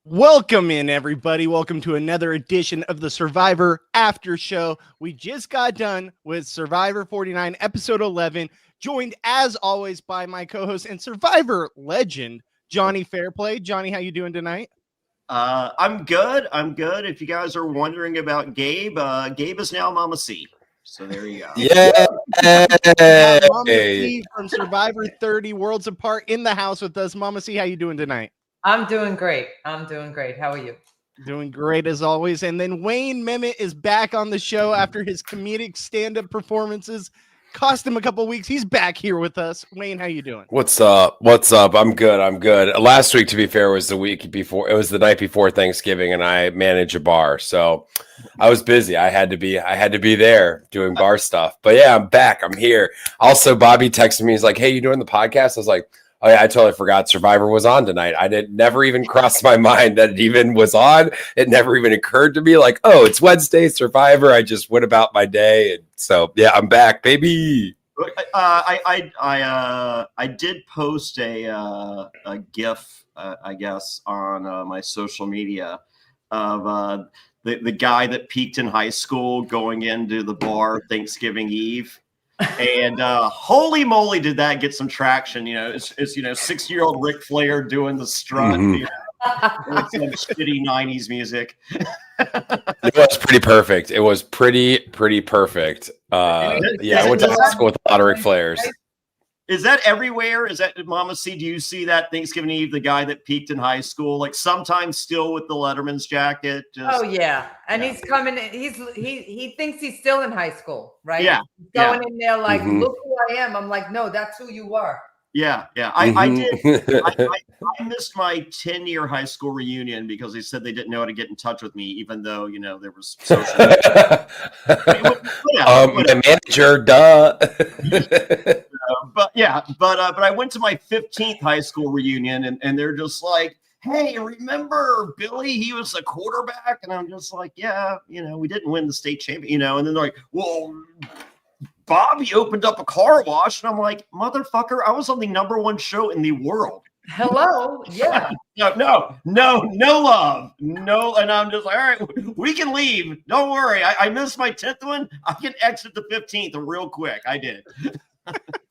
Welcome in, everybody. Welcome to another edition of the Survivor After Show. We just got done with Survivor 49, episode 11, joined as always by my co-host and Survivor legend, Jonny Fairplay. Jonny, how you doing tonight? I'm good. If you guys are wondering about Gabe, Gabe is now Mama C. So there you go. Yeah. Mama C from Survivor 30, Worlds Apart, in the house with us. Mama C, how you doing tonight? I'm doing great. How are you? Doing great as always. And then Wayne Memmott is back on the show after his comedic stand-up performances. Cost him a couple weeks. He's back here with us. Wayne, how you doing? What's up? I'm good. Last week, to be fair, was the week before. It was the night before Thanksgiving, and I manage a bar, so I was busy. I had to be there doing bar stuff. But yeah, I'm back. I'm here. Also, Bobby texted me. He's like, "Hey, you doing the podcast?" I was like, "Oh yeah, I totally forgot Survivor was on tonight. Never even crossed my mind that it even was on. It never even occurred to me like, oh, it's Wednesday, Survivor. I just went about my day." And so yeah, I'm back, baby. I did post a GIF, I guess, on my social media of the guy that peaked in high school going into the bar Thanksgiving Eve. And holy moly, did that get some traction? It's 6-year-old Ric Flair doing the strut with some shitty 90s music. It was pretty perfect. It was pretty perfect. I went to high school with a lot of Ric Flairs. Is that everywhere? Is that, Mama C, do you see that Thanksgiving Eve, the guy that peaked in high school, like sometimes still with the Letterman's jacket? Oh yeah. And he's coming, he thinks he's still in high school, right? Yeah. He's going in there like, look who I am. I'm like, no, that's who you are. Yeah. I did. I missed my 10-year high school reunion because they said they didn't know how to get in touch with me, even though, there was social media. My manager, duh. But I went to my 15th high school reunion and they're just like, "Hey, remember Billy? He was a quarterback." And I'm just like, "Yeah, we didn't win the state champion, And then they're like, "Well, Bobby opened up a car wash." And I'm like, "Motherfucker, I was on the #1 show in the world." Hello. Yeah. No love. No. And I'm just like, all right, we can leave. Don't worry. I missed my 10th one. I can exit the 15th real quick. I did.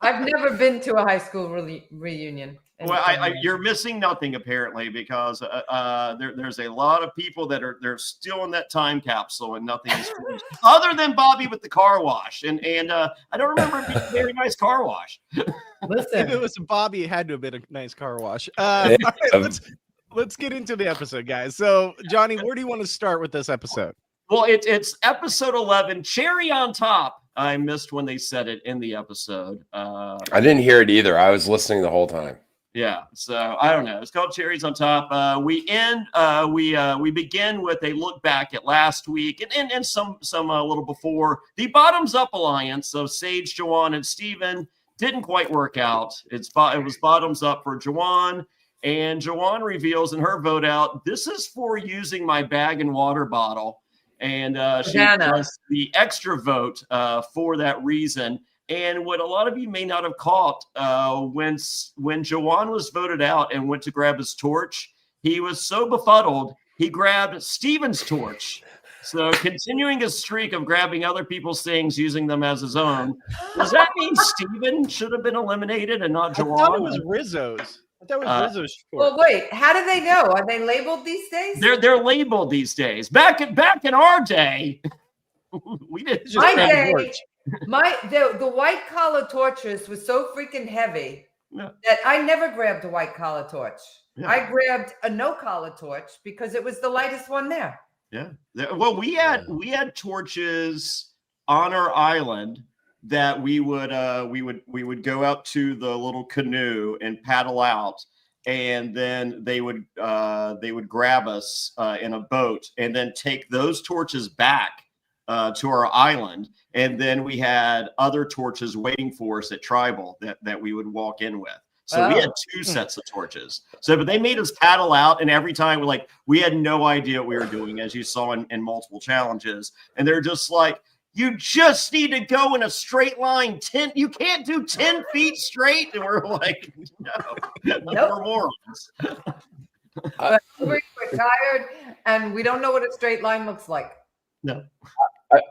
I've never been to a high school reunion. Well, you're missing nothing apparently, because there's a lot of people that they're still in that time capsule and nothing is finished, other than Bobby with the car wash. And I don't remember it being a very nice car wash. Listen, if it was Bobby, it had to have been a nice car wash. All right, let's get into the episode, guys. So, Jonny, where do you want to start with this episode? Well, it's episode 11, cherry on top. I missed when they said it in the episode. I didn't hear it either. I was listening the whole time. Yeah, so I don't know. It's called Cherries on Top. We begin with a look back at last week and some a little before. The Bottoms Up Alliance of Sage, Juwan, and Steven didn't quite work out. It was bottoms up for Juwan, and Juwan reveals in her vote out, "This is for using my bag and water bottle." And she does the extra vote for that reason. And what a lot of you may not have caught, when Juwan was voted out and went to grab his torch, he was so befuddled, he grabbed Steven's torch. So continuing his streak of grabbing other people's things, using them as his own. Does that mean Steven should have been eliminated and not Juwan? I thought it was Rizzo's. Rizzo's torch. Well, wait, how do they know? Are they labeled these days? They're labeled these days. Back in our day, we didn't just my day. The white collar torches was so freaking heavy that I never grabbed a white collar torch. Yeah. I grabbed a no collar torch because it was the lightest one there. Yeah. Well, we had torches on our island that we would go out to the little canoe and paddle out, and then they would grab us in a boat and then take those torches back to our island, and then we had other torches waiting for us at Tribal that we would walk in with. So we had 2 sets of torches. But they made us paddle out, and every time we had no idea what we were doing, as you saw in multiple challenges. And they're just like, "You just need to go in a straight line. You can't do 10 feet straight." And we're like, "No, we're morons." Very retired, and we don't know what a straight line looks like. No.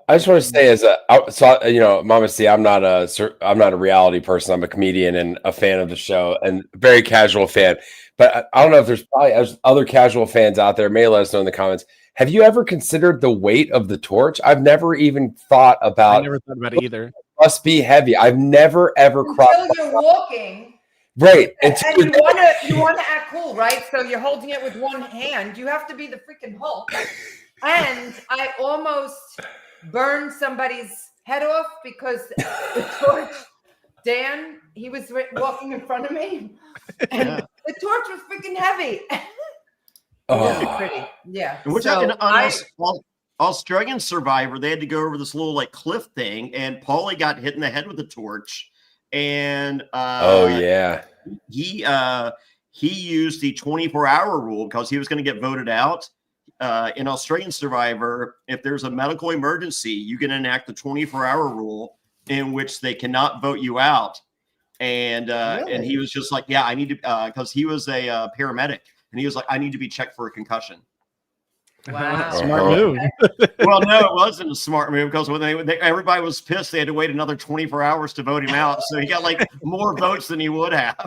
I just want to say, Mama C, I'm not a reality person. I'm a comedian and a fan of the show, and very casual fan. But I don't know if there's probably other casual fans out there. May let us know in the comments. Have you ever considered the weight of the torch? I've never even thought about. I never thought about it either. It must be heavy. I've never ever until you're walking. Right, and you want to act cool, right? So you're holding it with one hand. You have to be the freaking Hulk. And I almost burned somebody's head off because the torch, Dan, he was walking in front of me, and the torch was freaking heavy. Oh, pretty, yeah. And we're talking Australian Survivor. They had to go over this little like cliff thing, and Paulie got hit in the head with a torch, and he used the 24-hour rule because he was going to get voted out. In Australian Survivor, if there's a medical emergency, you can enact the 24-hour rule in which they cannot vote you out. And and he was just like, I need to, because he was a paramedic, and he was like, I need to be checked for a concussion. Wow. Smart move. Well, no, it wasn't a smart move because when everybody was pissed, they had to wait another 24 hours to vote him out. So he got like more votes than he would have.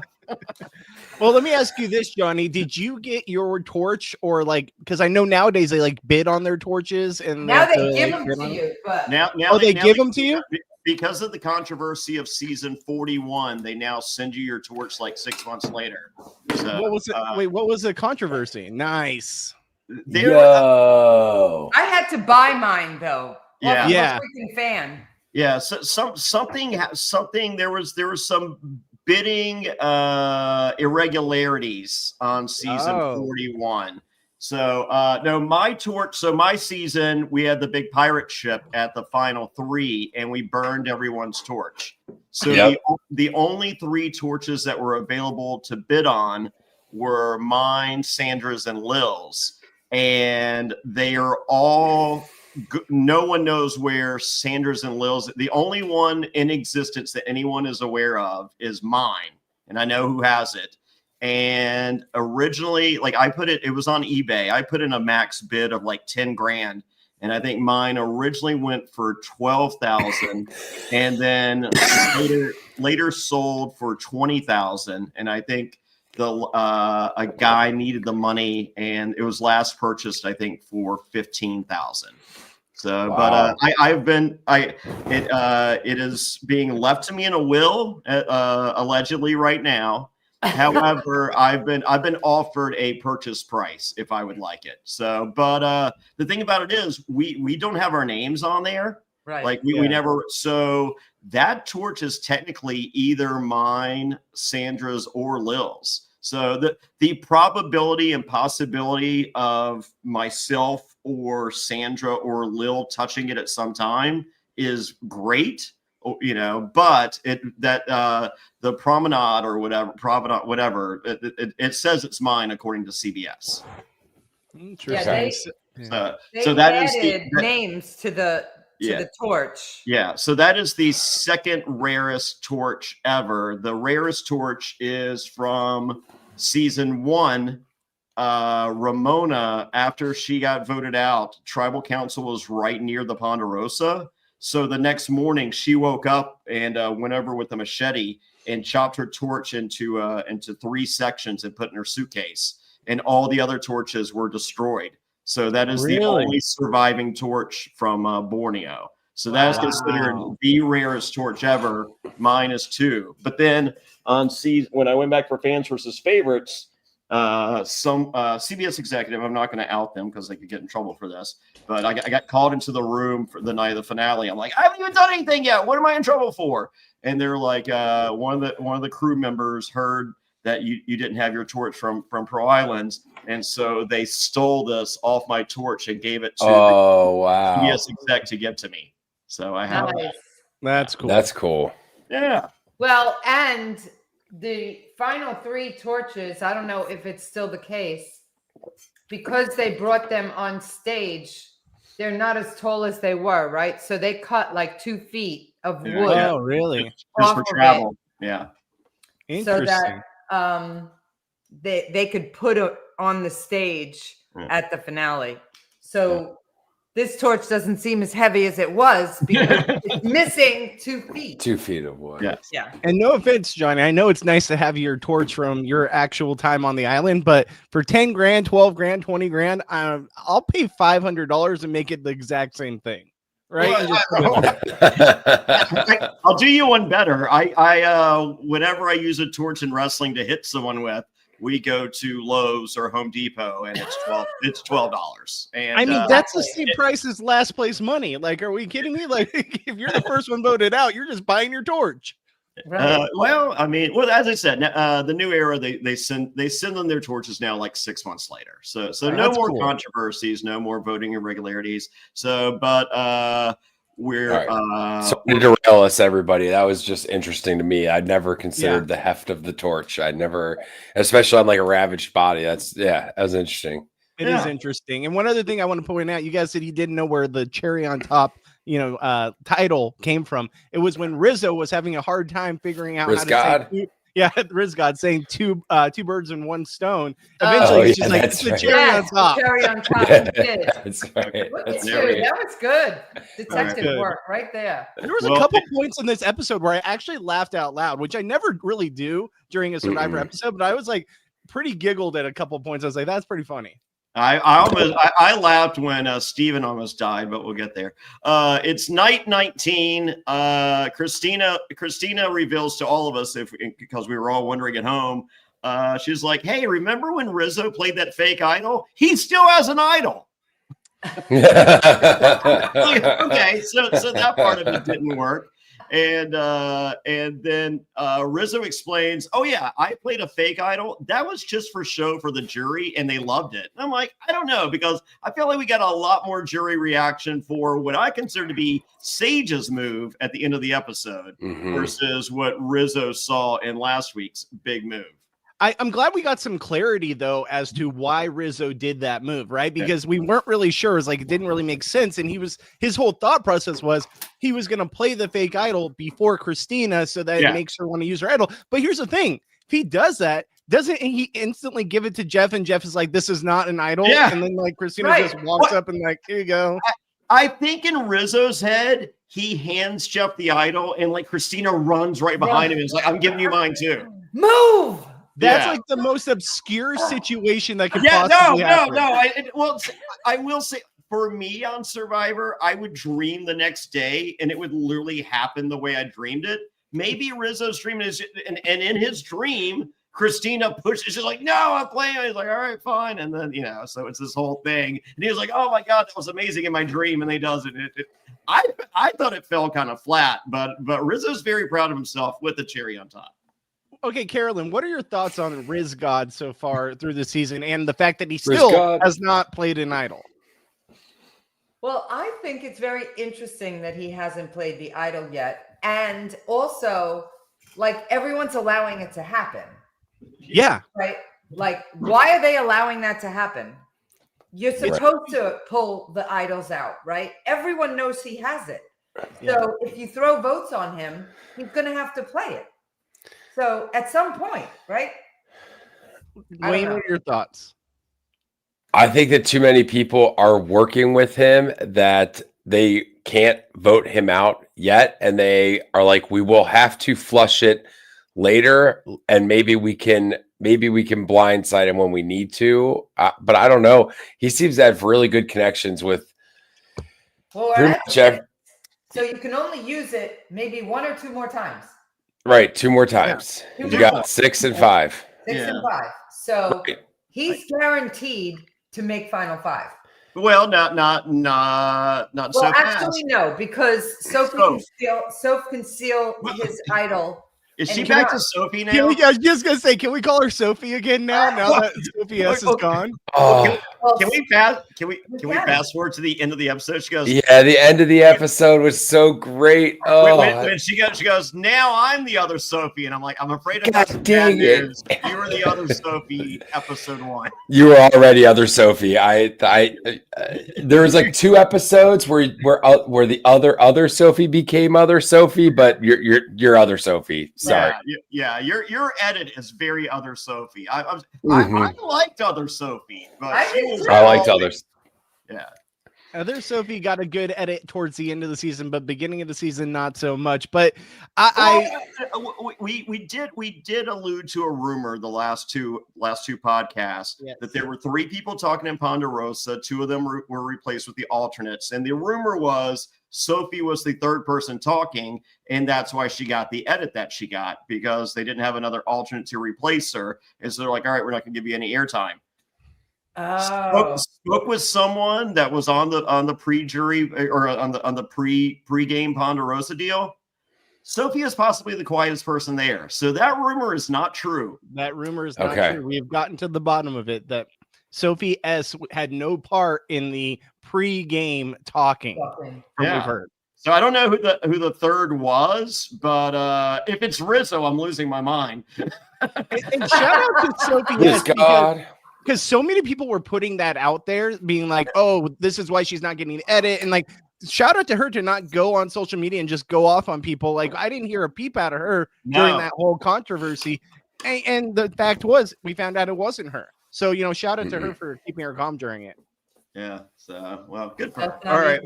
Well, let me ask you this, Johnny. Did you get your torch, or like, because I know nowadays they like bid on their torches, and now they give them to you. But now they give them to you because of the controversy of season 41. They now send you your torch like 6 months later. So what was it? What was the controversy? Nice. Yo, I had to buy mine though. Yeah, yeah. Freaking fan. Yeah, so something. There was some bidding irregularities on season 41. So no, my torch. So my season, we had the big pirate ship at the final 3, and we burned everyone's torch. So the only 3 torches that were available to bid on were mine, Sandra's, and Lil's. And they are all no one knows where Sandra's and Lil's. The only one in existence that anyone is aware of is mine, and I know who has it. And originally, like I put it was on eBay. I put in a max bid of like 10 grand, and I think mine originally went for 12,000, and then later sold for 20,000. And I think a guy needed the money, and it was last purchased, I think, for 15,000. So, wow. But it is being left to me in a will, allegedly right now. However, I've been offered a purchase price if I would like it. So, but the thing about it is, we don't have our names on there. Right. Like we never. So that torch is technically either mine, Sandra's, or Lil's. So the probability and possibility of myself or Sandra or Lil touching it at some time is great, but the promenade or whatever, it says it's mine according to CBS. Interesting. So that is names to the torch. Yeah, so that is the second rarest torch ever. The rarest torch is from season 1. Ramona, after she got voted out, tribal council was right near the Ponderosa. So the next morning she woke up and went over with a machete and chopped her torch into 3 sections and put in her suitcase. And all the other torches were destroyed. So that is the only surviving torch from Borneo. So that is considered the rarest torch ever. Mine is 2. But then on when I went back for fans versus favorites, some CBS executive, I'm not going to out them because they could get in trouble for this, but I got called into the room for the night of the finale. I'm like, I haven't even done anything yet. What am I in trouble for? And they're like, one of the crew members heard that you didn't have your torch from Pro Islands, and so they stole this off my torch and gave it to the CBS exec to give to me. So I have that. That's cool. That's cool. Yeah. Well, and the final 3 torches, I don't know if it's still the case, because they brought them on stage, they're not as tall as they were, right? So they cut like 2 feet of wood. Oh, really? Just for travel. Yeah. Interesting. So that they could put it on the stage at the finale. So this torch doesn't seem as heavy as it was because it's missing 2 feet. 2 feet of wood. Yes. Yeah. And no offense, Johnny, I know it's nice to have your torch from your actual time on the island, but for 10 grand, 12 grand, 20 grand, I'll pay $500 and make it the exact same thing. Right? I'll do you one better. I whenever I use a torch in wrestling to hit someone with, we go to Lowe's or Home Depot, and it's $12. And I mean, that's the same price as last place money. Like, are we kidding me? Like, if you're the first one voted out, you're just buying your torch. Right. Well, I mean, as I said, the new era, they send them their torches now like 6 months later. So no more controversies, no more voting irregularities. So, but we're so to derail us, everybody. That was just interesting to me. I'd never considered the heft of the torch. I'd never, especially on like a ravaged body. That was interesting. It is interesting. And one other thing I want to point out, you guys said you didn't know where the cherry on top, title came from. It was when Rizzo was having a hard time figuring out how to say Riz God saying two birds in one stone. Eventually, she's like, it's the cherry on top. Cherry on top. That's right. That was good. Detective work right there. There was a couple points in this episode where I actually laughed out loud, which I never really do during a Survivor episode, but I was like pretty giggled at a couple points. I was like, that's pretty funny. I laughed when Steven almost died, but we'll get there. It's night 19. Christina reveals to all of us, because we were all wondering at home. She's like, "Hey, remember when Rizzo played that fake idol? He still has an idol." Okay, so that part of it didn't work. And then Rizzo explains, "Oh yeah, I played a fake idol. That was just for show for the jury, and they loved it." And I'm like, I don't know, because I feel like we got a lot more jury reaction for what I consider to be Sage's move at the end of the episode versus what Rizzo saw in last week's big move. I'm glad we got some clarity, though, as to why Rizzo did that move, right? Because we weren't really sure. It was like, it didn't really make sense. And his whole thought process was he was going to play the fake idol before Christina so that it makes her want to use her idol. But here's the thing. If he does that, doesn't he instantly give it to Jeff? And Jeff is like, this is not an idol. Yeah. And then like Christina just walks up and like, here you go. I think in Rizzo's head, he hands Jeff the idol and like Christina runs right behind him and is like, I'm giving you mine too. Move. That's like the most obscure situation that could possibly happen. I will say, for me on Survivor, I would dream the next day and it would literally happen the way I dreamed it. Maybe Rizzo's dream is, and in his dream, Christina pushes, she's like, no, I'm playing. He's like, all right, fine. And then, so it's this whole thing. And he was like, oh my God, that was amazing in my dream. And he does it. I thought it fell kind of flat, but Rizzo's very proud of himself with the cherry on top. Okay, Carolyn, what are your thoughts on Riz God so far through the season and the fact that he still has not played an idol? Well, I think it's very interesting that he hasn't played the idol yet. And also, like, everyone's allowing it to happen. Yeah. Right? Like, why are they allowing that to happen? You're supposed to pull the idols out, right? Everyone knows he has it. So if you throw votes on him, he's going to have to play it. So at some point, right? Wayne, what are your thoughts? I think that too many people are working with him that they can't vote him out yet. And they are like, we will have to flush it later. And maybe we can blindside him when we need to. But I don't know. He seems to have really good connections with. So you can only use it maybe 1 or 2 more times. Right, 2 more times. You got 6 and 5. 6 and 5. So he's guaranteed to make Final 5. Well, not well, so fast. Actually, no, because Sophie can steal his idol. Is she back to Sophie now? I was just gonna say, can we call her Sophie again now? Now that Sophie S is gone. Can we fast forward to the end of the episode? She goes, yeah, the end of the episode was so great. When she goes, now I'm the other Sophie, and I'm like, I'm afraid of that. Dang it! You were the other Sophie, episode 1. You were already other Sophie. There was like 2 episodes where the other Sophie became other Sophie, but you're other Sophie. Sorry. Yeah. Your edit is very other Sophie. I liked other Sophie, but I liked others. Yeah. Other Sophie got a good edit towards the end of the season, but beginning of the season not so much. But we did allude to a rumor the last two podcasts that there were 3 people talking in Ponderosa. 2 of them were replaced with the alternates, and the rumor was Sophie was the 3rd person talking, and that's why she got the edit that she got, because they didn't have another alternate to replace her, and so they're like, all right, we're not going to give you any airtime. Spoke with someone that was on the pre-jury or on the pre-game Ponderosa deal. Sophie is possibly the quietest person there, so that rumor is not true. That rumor is not true. We have gotten to the bottom of it. That Sophie S had no part in the pre-game talking. We've heard. So I don't know who the 3rd was, but if it's Rizzo, I'm losing my mind. and shout out to Sophie S. Because so many people were putting that out there, being like, oh, this is why she's not getting the edit. And like, shout out to her to not go on social media and just go off on people. Like, I didn't hear a peep out of her during that whole controversy. And the fact was, we found out it wasn't her. So, shout out to her for keeping her calm during it. Yeah. So, well, good for her. All right.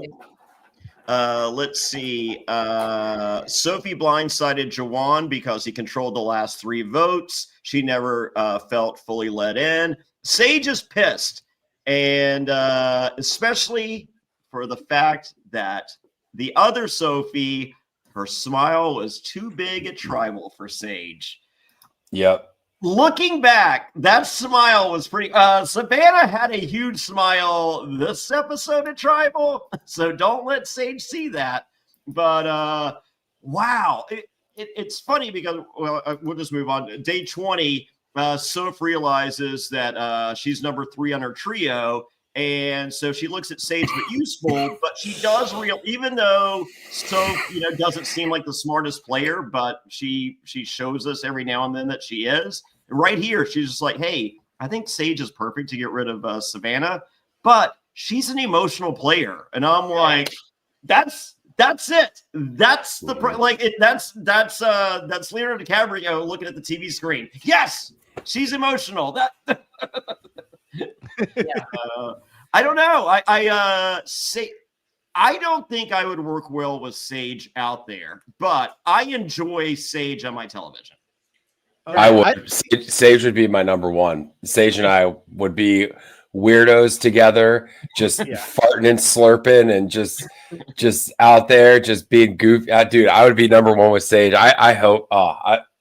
Let's see. Sophie blindsided Jawan because he controlled the last 3 votes. She never felt fully let in. Sage is pissed, and especially for the fact that the other Sophie, her smile was too big at Tribal for Sage. Yep. Looking back, that smile was pretty. Savannah had a huge smile this episode at Tribal, so don't let Sage see that. But wow, it's funny because we'll just move on. Day 20. Soph realizes that she's number 3 on her trio, and so she looks at Sage but useful, but she does even though Soph doesn't seem like the smartest player, but she shows us every now and then that she is. And right here, she's just like, hey, I think Sage is perfect to get rid of Savannah, but she's an emotional player, and I'm like, that's it. That's the that's Leonardo DiCaprio looking at the TV screen. Yes, she's emotional. That I don't know. I don't think I would work well with Sage out there, but I enjoy Sage on my television. I would. Sage would be my number 1. Sage and I would be weirdos together, just farting and slurping and just out there, just being goofy. Dude, I would be number 1 with Sage. I hope.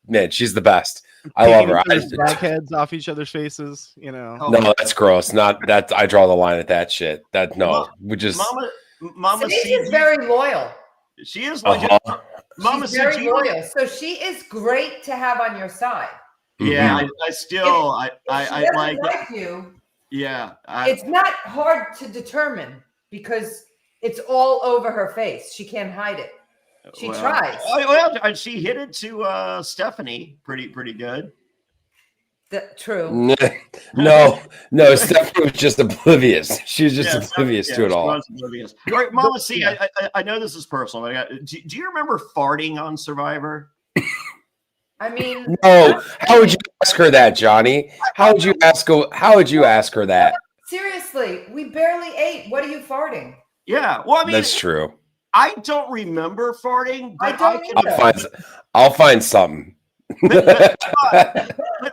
Man, she's the best. I love her. Blackheads off each other's faces, No, that's gross. Not that. I draw the line at that shit. That no, we just. Mama Sage is very loyal. She is loyal. She's very loyal, so she is great to have on your side. Yeah, I still like you. Yeah, it's not hard to determine because it's all over her face. She can't hide it. She tries. Well, she hit it to Stephanie pretty good. True. No, Stephanie was just oblivious. She was just oblivious to it all. All right, Mama C, I know this is personal, but do you remember farting on Survivor? I mean, no. How would you ask her that, Johnny? How would you ask her that? Seriously, we barely ate. What are you farting? Yeah, well, I mean, that's true. I don't remember farting, but I'll find something. but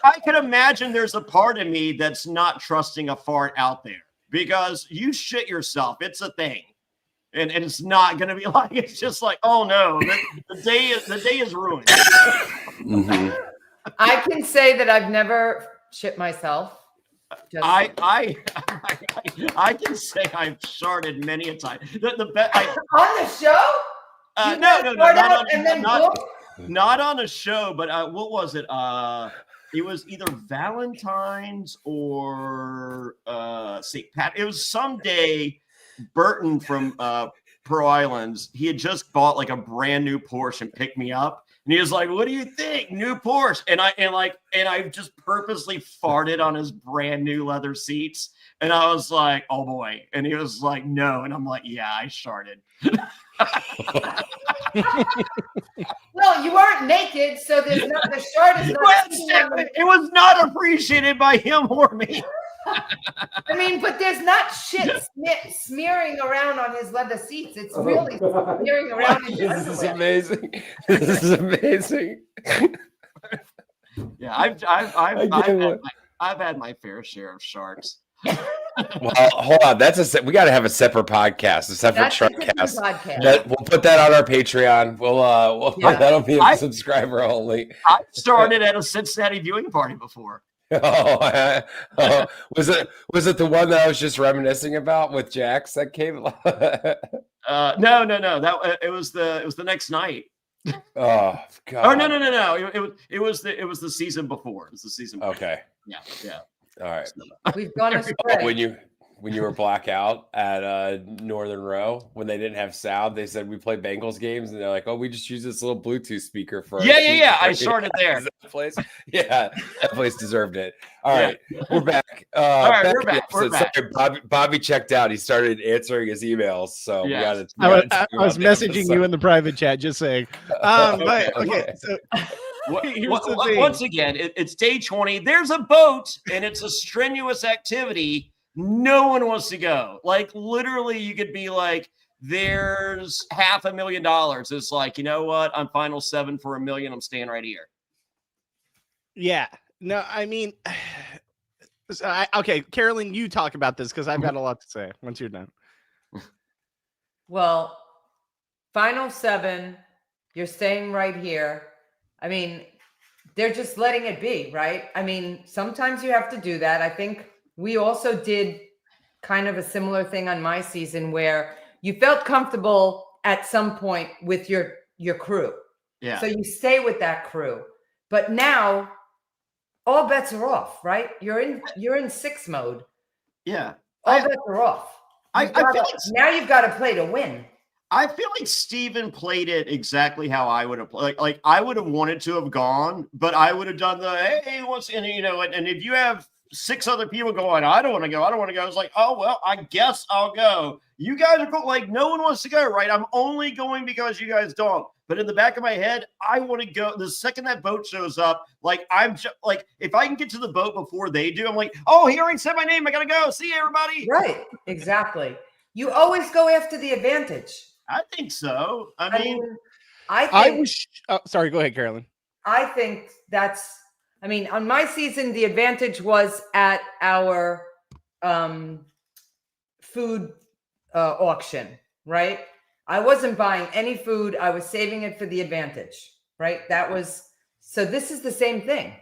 I can imagine there's a part of me that's not trusting a fart out there because you shit yourself. It's a thing. And it's not going to be like, it's just like, oh no, the day is ruined. Mm-hmm. I can say that I've never shit myself. I can say I've sharted many a time. On the show? Not on a show, but what was it? It was either Valentine's or St. Pat. It was someday. Burton from Pearl Islands, he had just bought like a brand new Porsche and picked me up, and he was like, "What do you think, new Porsche?" And I just purposely farted on his brand new leather seats, and I was like, "Oh boy!" And he was like, "No," and I'm like, "Yeah, I sharted." Well, you weren't naked, so there's not the shart is not. It was not appreciated by him or me. I mean, but there's not shit smearing around on his leather seats. It's really smearing around in his This is underwear. amazing. This is amazing. Yeah, I've had my fair share of sharks. Well, hold on. We got to have a separate podcast, a separate shark cast. We'll put that on our Patreon. That'll be a subscriber only. I started at a Cincinnati viewing party before. Was it the one that I was just reminiscing about with Jax that came? No. That it was the next night. Oh God! Oh no! It was the season before. It was the season before. Okay. Yeah. All right. We've gone astray. When you were blackout at Northern Row when they didn't have sound, they said we play Bengals games, and they're like, "Oh, we just use this little Bluetooth speaker for." Yeah. I started there. That place, that place deserved it. All right, we're back. All right, we're back. Sorry, Bobby checked out. He started answering his emails, so we got it. I was messaging you in the private chat, just saying. Okay. So once again, it's day 20. There's a boat, and it's a strenuous activity. No one wants to go. Like, literally, you could be like, there's $500,000. It's like, you know what? I'm final 7 for $1 million. I'm staying right here. Yeah. No, I mean, okay, Carolyn, you talk about this because I've got a lot to say once you're done. Well, final 7, you're staying right here. I mean, they're just letting it be, right? I mean, sometimes you have to do that. I think we also did kind of a similar thing on my season where you felt comfortable at some point with your crew. Yeah. So you stay with that crew. But now all bets are off, right? You're in 6 mode. Yeah. All bets are off. Now you've got to play to win. I feel like Steven played it exactly how I would have played. Like I would have wanted to have gone, but I would have done the hey, and if you have 6 other people going, I don't want to go. I was like, oh well, I guess I'll go. You guys are like, no one wants to go, right? I'm only going because you guys don't. But in the back of my head, I want to go. The second that boat shows up, like I'm just like, if I can get to the boat before they do, I'm like, oh, he already said my name. I gotta go. See you, everybody. Right. Exactly. You always go after the advantage. I think so. I mean, sorry, go ahead, Carolyn. I think on my season, the advantage was at our food auction, right? I wasn't buying any food. I was saving it for the advantage, right? So this is the same thing,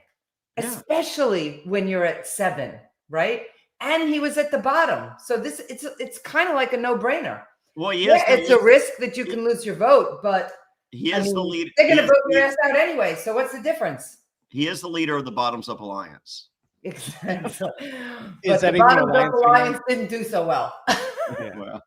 especially when you're at 7, right? And he was at the bottom. So it's kind of like a no-brainer. Well, it's a risk that you can lose your vote, but he is the leader. They're going to vote your ass out anyway. So what's the difference? He is the leader of the Bottoms Up Alliance. Exactly. Is that the Bottoms Up Alliance didn't do so well. Well.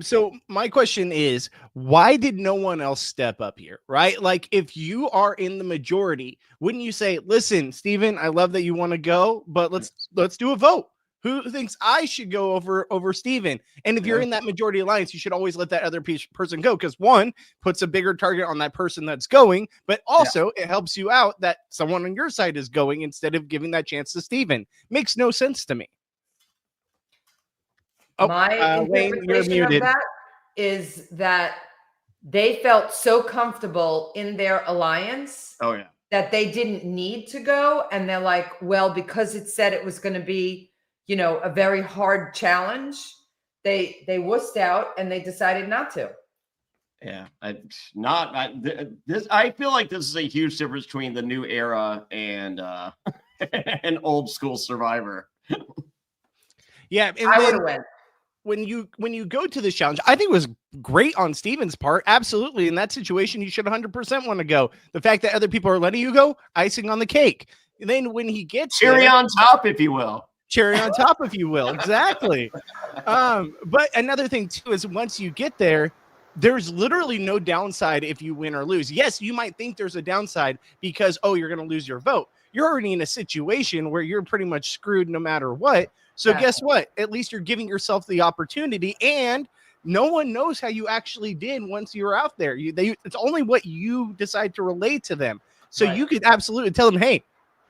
So my question is, why did no one else step up here, right? Like, if you are in the majority, wouldn't you say, listen, Steven, I love that you want to go, but let's do a vote. Who thinks I should go over Steven? And if you're in that majority alliance, you should always let that other person go, because one puts a bigger target on that person that's going, but also it helps you out that someone on your side is going instead of giving that chance to Steven. Makes no sense to me. My interpretation of that is that they felt so comfortable in their alliance that they didn't need to go. And they're like, well, because it said it was going to be, a very hard challenge, they wussed out and they decided not to. Yeah, I feel like this is a huge difference between the new era and an old school Survivor. Yeah, and I would have went. When you go to this challenge, I think it was great on Steven's part. Absolutely. In that situation, you should 100% want to go. The fact that other people are letting you go, icing on the cake. And then when he gets cherry on top, if you will. Cherry on top, if you will. Exactly. But another thing too is once you get there, there's literally no downside if you win or lose. Yes, you might think there's a downside because, you're going to lose your vote. You're already in a situation where you're pretty much screwed no matter what. So guess what? At least you're giving yourself the opportunity, and no one knows how you actually did once you're out there. It's only what you decide to relate to them. So you could absolutely tell them, hey,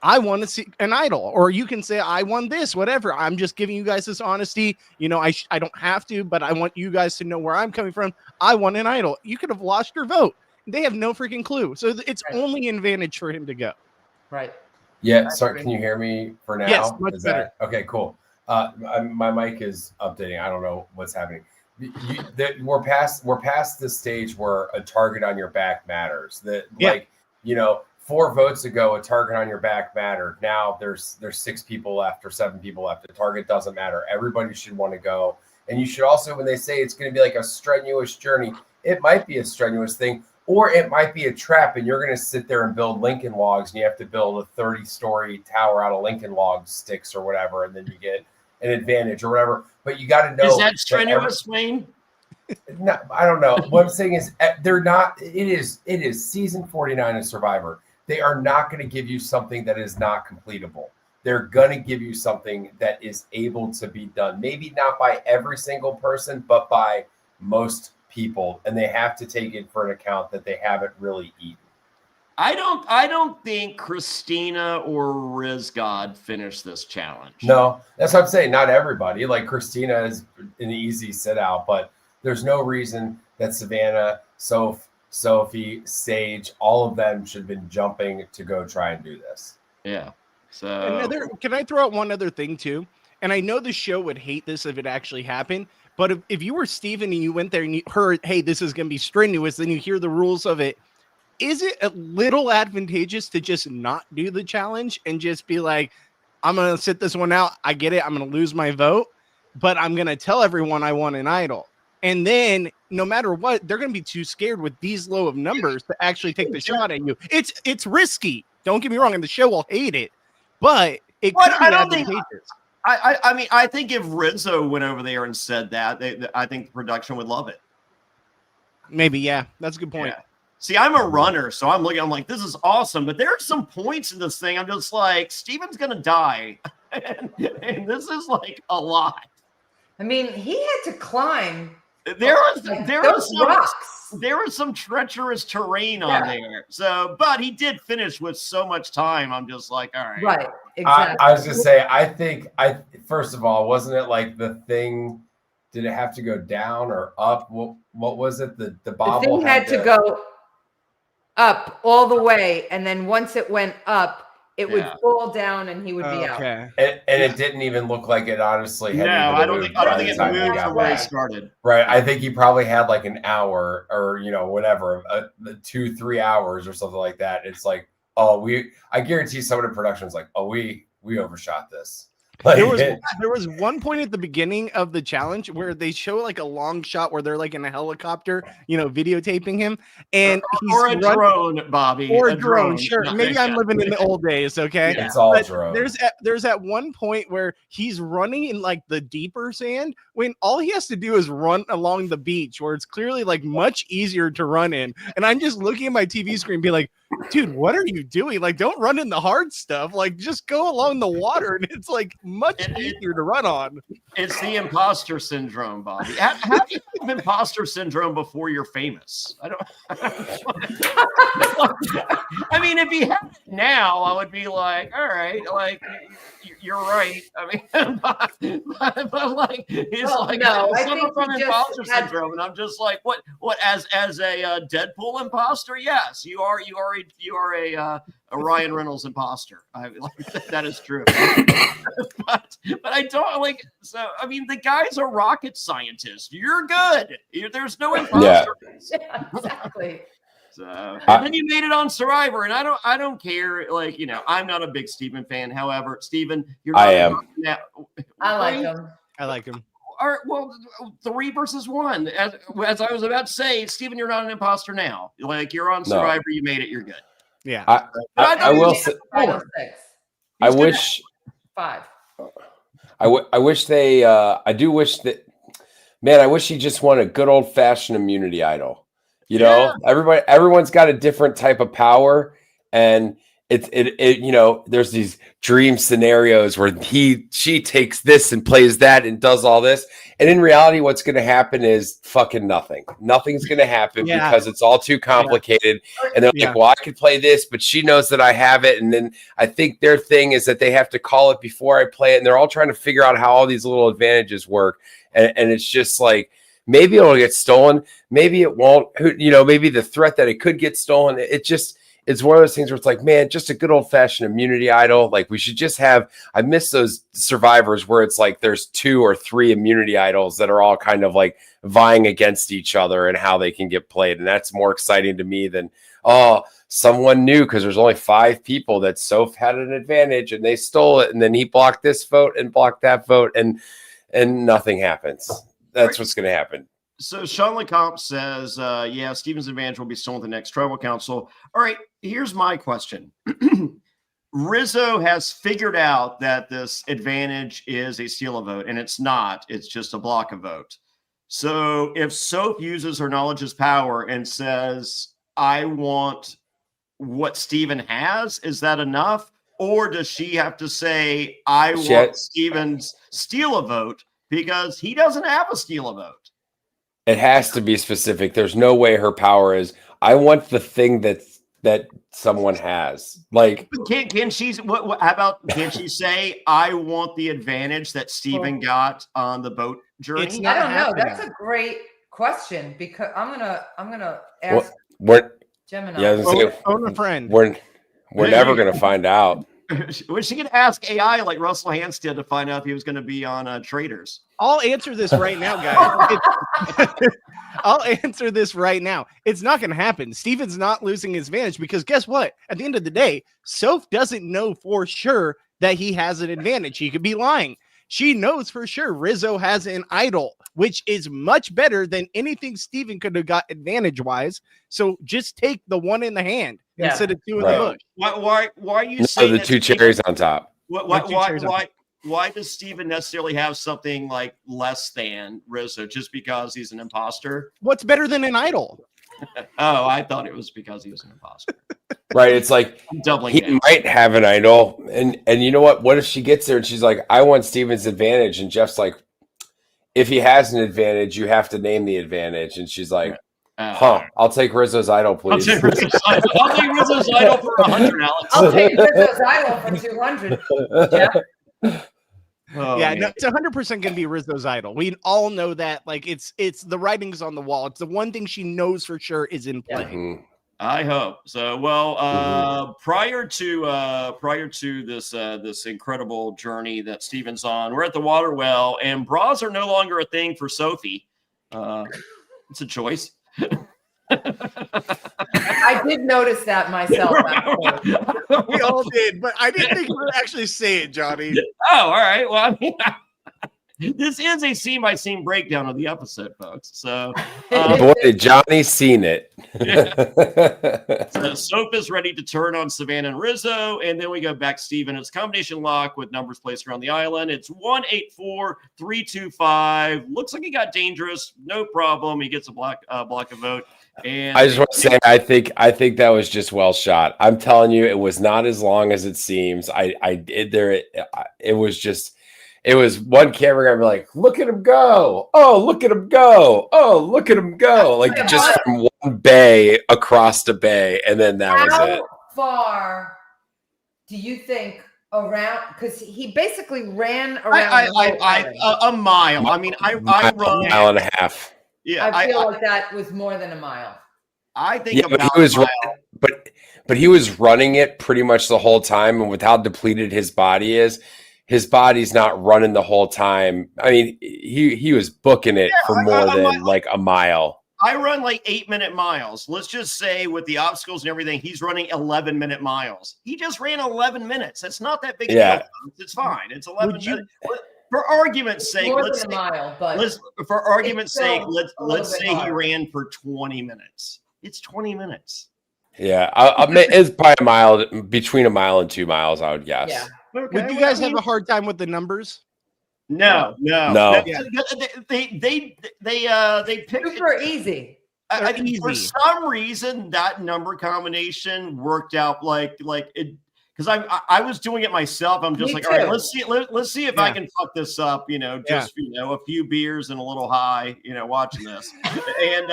I want to see an idol, or you can say I won this, whatever. I'm just giving you guys this honesty. You know, I don't have to, but I want you guys to know where I'm coming from. I won an idol. You could have lost your vote. They have no freaking clue. So it's only an advantage for him to go. Right. Yeah. Sorry. Can you hear me for now? Yes, much better. Okay, cool. My mic is updating. I don't know what's happening. We're past the stage where a target on your back matters. Like, you know, 4 votes ago, a target on your back mattered. Now there's 6 people left or 7 people left. The target doesn't matter. Everybody should want to go. And you should also, when they say it's going to be like a strenuous journey, it might be a strenuous thing, or it might be a trap. And you're going to sit there and build Lincoln logs, and you have to build a 30-story tower out of Lincoln log sticks or whatever, and then you get an advantage or whatever. But you got to know. Is that strenuous, Wayne? No, I don't know. What I'm saying is they're not. It is season 49 of Survivor. They are not going to give you something that is not completable. They're going to give you something that is able to be done. Maybe not by every single person, but by most people. And they have to take it for an account that they haven't really eaten. I don't think Christina or Rizgod finished this challenge. No, that's what I'm saying. Not everybody. Like Christina is an easy sit out, but there's no reason that Savannah, Sophie, Sage, all of them should have been jumping to go try and do this. Yeah. So can I throw out one other thing too? And I know the show would hate this if it actually happened, but if you were Steven and you went there and you heard, hey, this is going to be strenuous, then you hear the rules of it. Is it a little advantageous to just not do the challenge and just be like, I'm going to sit this one out. I get it. I'm going to lose my vote, but I'm going to tell everyone I won an idol. And then no matter what, they're going to be too scared with these low of numbers to actually take the shot at you. It's risky. Don't get me wrong. And the show will hate it, but it could be advantageous. I mean, I think if Rizzo went over there and said that, I think the production would love it. Maybe. Yeah, that's a good point. Yeah. See, I'm a runner, so I'm like, this is awesome. But there are some points in this thing. I'm just like, Steven's going to die. and this is like a lot. I mean, he had to climb. There was some treacherous terrain on there. So, but he did finish with so much time. I'm just like, all right. Right. Exactly. I was going to say, I think first of all, wasn't it like the thing, did it have to go down or up? What was it? The bobble thing had to go up all the way. And then once it went up, it would fall down and he would be out. And it didn't even look like it, honestly. I don't think it moved from where it started. Right. I think he probably had like an hour or, whatever, 2-3 hours or something like that. It's like, I guarantee someone in production was like, we overshot this. Like, there was one point at the beginning of the challenge where they show like a long shot where they're like in a helicopter, videotaping him, and or a drone, Bobby, or a drone. Sure, maybe I'm living in the old days. Okay, it's all drone. There's at one point where he's running in like the deeper sand when all he has to do is run along the beach where it's clearly like much easier to run in. And I'm just looking at my TV screen, be like, dude, what are you doing? Like, don't run in the hard stuff. Like, just go along the water, and it's like much easier to run on. It's the imposter syndrome, Bobby. How do you have imposter syndrome before you're famous? I mean, if you had it now, I would be like, all right, like you're right. I mean, but like it's like no, I think from imposter syndrome, and I'm just like, what? As a Deadpool imposter? Yes, you are a Ryan Reynolds imposter. That is true. but I don't like. So I mean, the guy's a rocket scientist. You're good. There's no imposter. Yeah, exactly. So and then you made it on Survivor, and I don't care. Like, I'm not a big Steven fan. However, Steven, you're not. I am. I like him. I like him. Well, 3 versus 1. As I was about to say, Steven, you're not an imposter now. Like, you're on Survivor, you made it, you're good. Yeah. I will say. I wish 5. I wish they. I do wish that. Man, I wish he just won a good old fashioned immunity idol. Everyone's got a different type of power, and there's these dream scenarios where she takes this and plays that and does all this. And in reality, what's going to happen is fucking nothing. Nothing's going to happen because it's all too complicated. Yeah. And they're like, well, I could play this, but she knows that I have it. And then I think their thing is that they have to call it before I play it. And they're all trying to figure out how all these little advantages work. And it's just like, maybe it'll get stolen. Maybe it won't. Maybe the threat that it could get stolen. It's one of those things where it's like, man, just a good old fashioned immunity idol. Like we should just have, I miss those survivors where it's like there's 2 or 3 immunity idols that are all kind of like vying against each other and how they can get played. And that's more exciting to me than, someone new, because there's only 5 people that Soph had an advantage and they stole it. And then he blocked this vote and blocked that vote and nothing happens. That's what's going to happen. So Sean Lecomte says, Stephen's advantage will be stolen at the next tribal council. All right, here's my question. Rizzo has figured out that this advantage is a steal a vote, and it's not. It's just a block a vote. So if Soap uses her knowledge as power and says, I want what Stephen has, is that enough? Or does she have to say, I want Stephen's steal a vote because he doesn't have a steal a vote? It has to be specific. There's no way her power is, I want the thing that someone has. Like, can she? How about? Can she say, "I want the advantage that Stephen got on the boat journey"? I don't know. That's a great question because I'm gonna ask Gemini. Yeah, phone a friend. We're never gonna find out. Was she gonna ask AI like Russell Hantz did to find out if he was gonna be on Traders? I'll answer this right now, guys. I'll answer this right now. It's not going to happen. Steven's not losing his advantage because guess what? At the end of the day, Soph doesn't know for sure that he has an advantage. He could be lying. She knows for sure Rizzo has an idol, which is much better than anything Steven could have got advantage-wise. So just take the one in the hand instead of 2 in the bush. Why are you saying the 2 cherries on top? Why does Steven necessarily have something like less than Rizzo just because he's an imposter? What's better than an idol? Oh, I thought it was because he was an imposter. Right. It's like he might have an idol. And you know what? What if she gets there and she's like, I want Steven's advantage. And Jeff's like, if he has an advantage, you have to name the advantage. And she's like, I'll take Rizzo's idol, please. I'll take Rizzo's idol for 100, Alex. I'll take Rizzo's idol for 200. Yeah. No, it's 100% going to be Rizzo's idol. We all know that. Like it's the writing's on the wall. It's the one thing she knows for sure is in play. Mm-hmm. I hope so. Well, prior to this incredible journey that Steven's on, we're at the water well, and bras are no longer a thing for Sophie. It's a choice. I did notice that myself. We all did, but I didn't think you would actually say it, Johnny. Oh, all right. Well, I mean, this is a scene-by-scene breakdown of the episode, folks. So, boy, did Johnny seen it. So Soap is ready to turn on Savannah and Rizzo, and then we go back to Steven. It's combination lock with numbers placed around the island. It's 184-325. Looks like he got dangerous. No problem. He gets a block of vote. And I just want to say, I think that was just well shot. I'm telling you, it was not as long as it seems. It was one camera guy be like, look at him go. Oh, look at him go. Oh, look at him go. Like just from one bay across the bay. And then that was it. How far do you think around? Because he basically ran around a mile. I mean, I run a mile and a half. Yeah, I feel like that was more than a mile. I think about he was but he was running it pretty much the whole time, and with how depleted his body is, his body's not running the whole time. I mean, he was booking it for more than like a mile. I run like 8-minute miles. Let's just say with the obstacles and everything, he's running 11-minute miles. He just ran 11 minutes. That's not that big a deal. It's fine. It's 11 minutes. For argument's sake, let's say he ran for 20 minutes. It's 20 minutes. Yeah, it's probably a mile, between a mile and 2 miles, I would guess. Yeah. Okay. Would you guys have a hard time with the numbers? No. They picked super easy. For some reason, that number combination worked out like it. because I was doing it myself. I'm just Me all right, too. let's see if I can fuck this up. Just a few beers and a little high. Watching this, and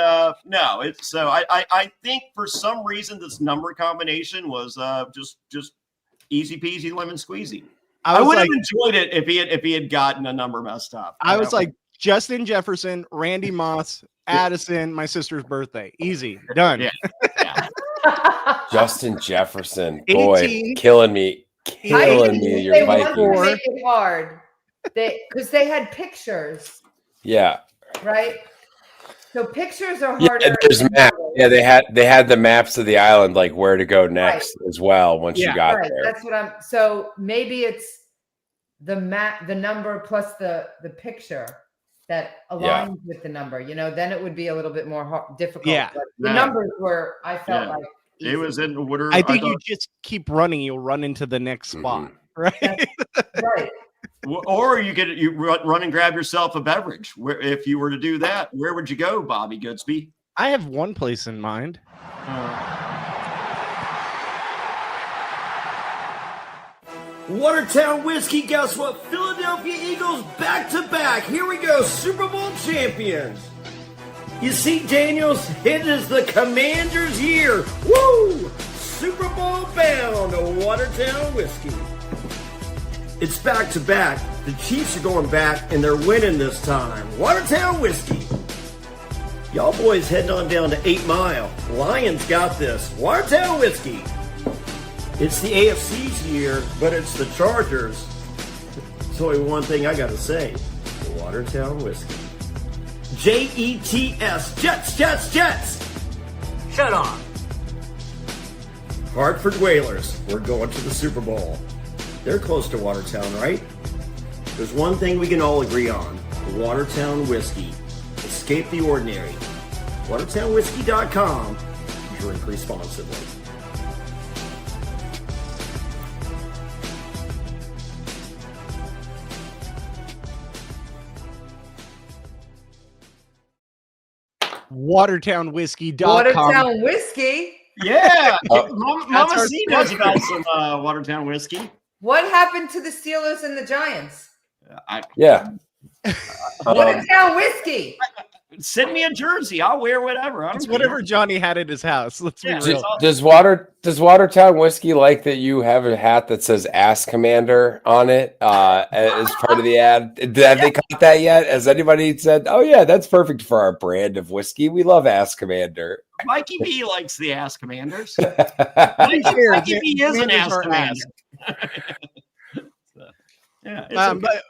no, it's so I think for some reason this number combination was just easy peasy lemon squeezy. I would have enjoyed it if he had gotten a number messed up. I was like Justin Jefferson, Randy Moss, Addison, my sister's birthday. Easy. Done. Yeah. Justin Jefferson, boy, 18. killing me. Your they wanted to Vikings. make it hard. Because they had pictures, Yeah. right? So pictures are Yeah, harder. there's maps. Yeah, they had the maps of the island, like where to go next as well once you got there. That's what I'm. So maybe it's the map, the number plus the picture that aligns with the number. Then it would be a little bit more difficult. Yeah. But the numbers were. I felt like easy. It was in order. I think you just keep running, you'll run into the next spot, right? Right. Or you run and grab yourself a beverage. If you were to do that, where would you go, Bobby Goodsby? I have one place in mind. Watertown Whiskey, guess what? Philadelphia Eagles back-to-back. Here we go, Super Bowl champions. You see, Daniels, it is the Commanders' year. Woo! Super Bowl bound to Watertown Whiskey. It's back-to-back. The Chiefs are going back, and they're winning this time. Watertown Whiskey. Y'all boys heading on down to 8 Mile. Lions got this. Watertown Whiskey. It's the AFC's year, but it's the Chargers. There's only one thing I got to say. Watertown Whiskey. Jets. Jets. Shut up. Hartford Whalers. We're going to the Super Bowl. They're close to Watertown, right? There's one thing we can all agree on. Watertown Whiskey. Escape the ordinary. WatertownWhiskey.com. Drink responsibly. WatertownWhiskey.com. Watertown Whiskey. Yeah. Mama C knows about some Watertown whiskey. What happened to the Steelers and the Giants? Watertown Whiskey. Send me a jersey. I'll wear whatever. It's whatever Johnny had at his house. Let's be real. Does Watertown Whiskey like that you have a hat that says Ask Commander on it as part of the ad? Have they caught that yet? Has anybody said, oh, yeah, that's perfect for our brand of whiskey? We love Ask Commander. Mikey B likes the Ask Commanders. Mikey B is an Ask Commander. Yeah, but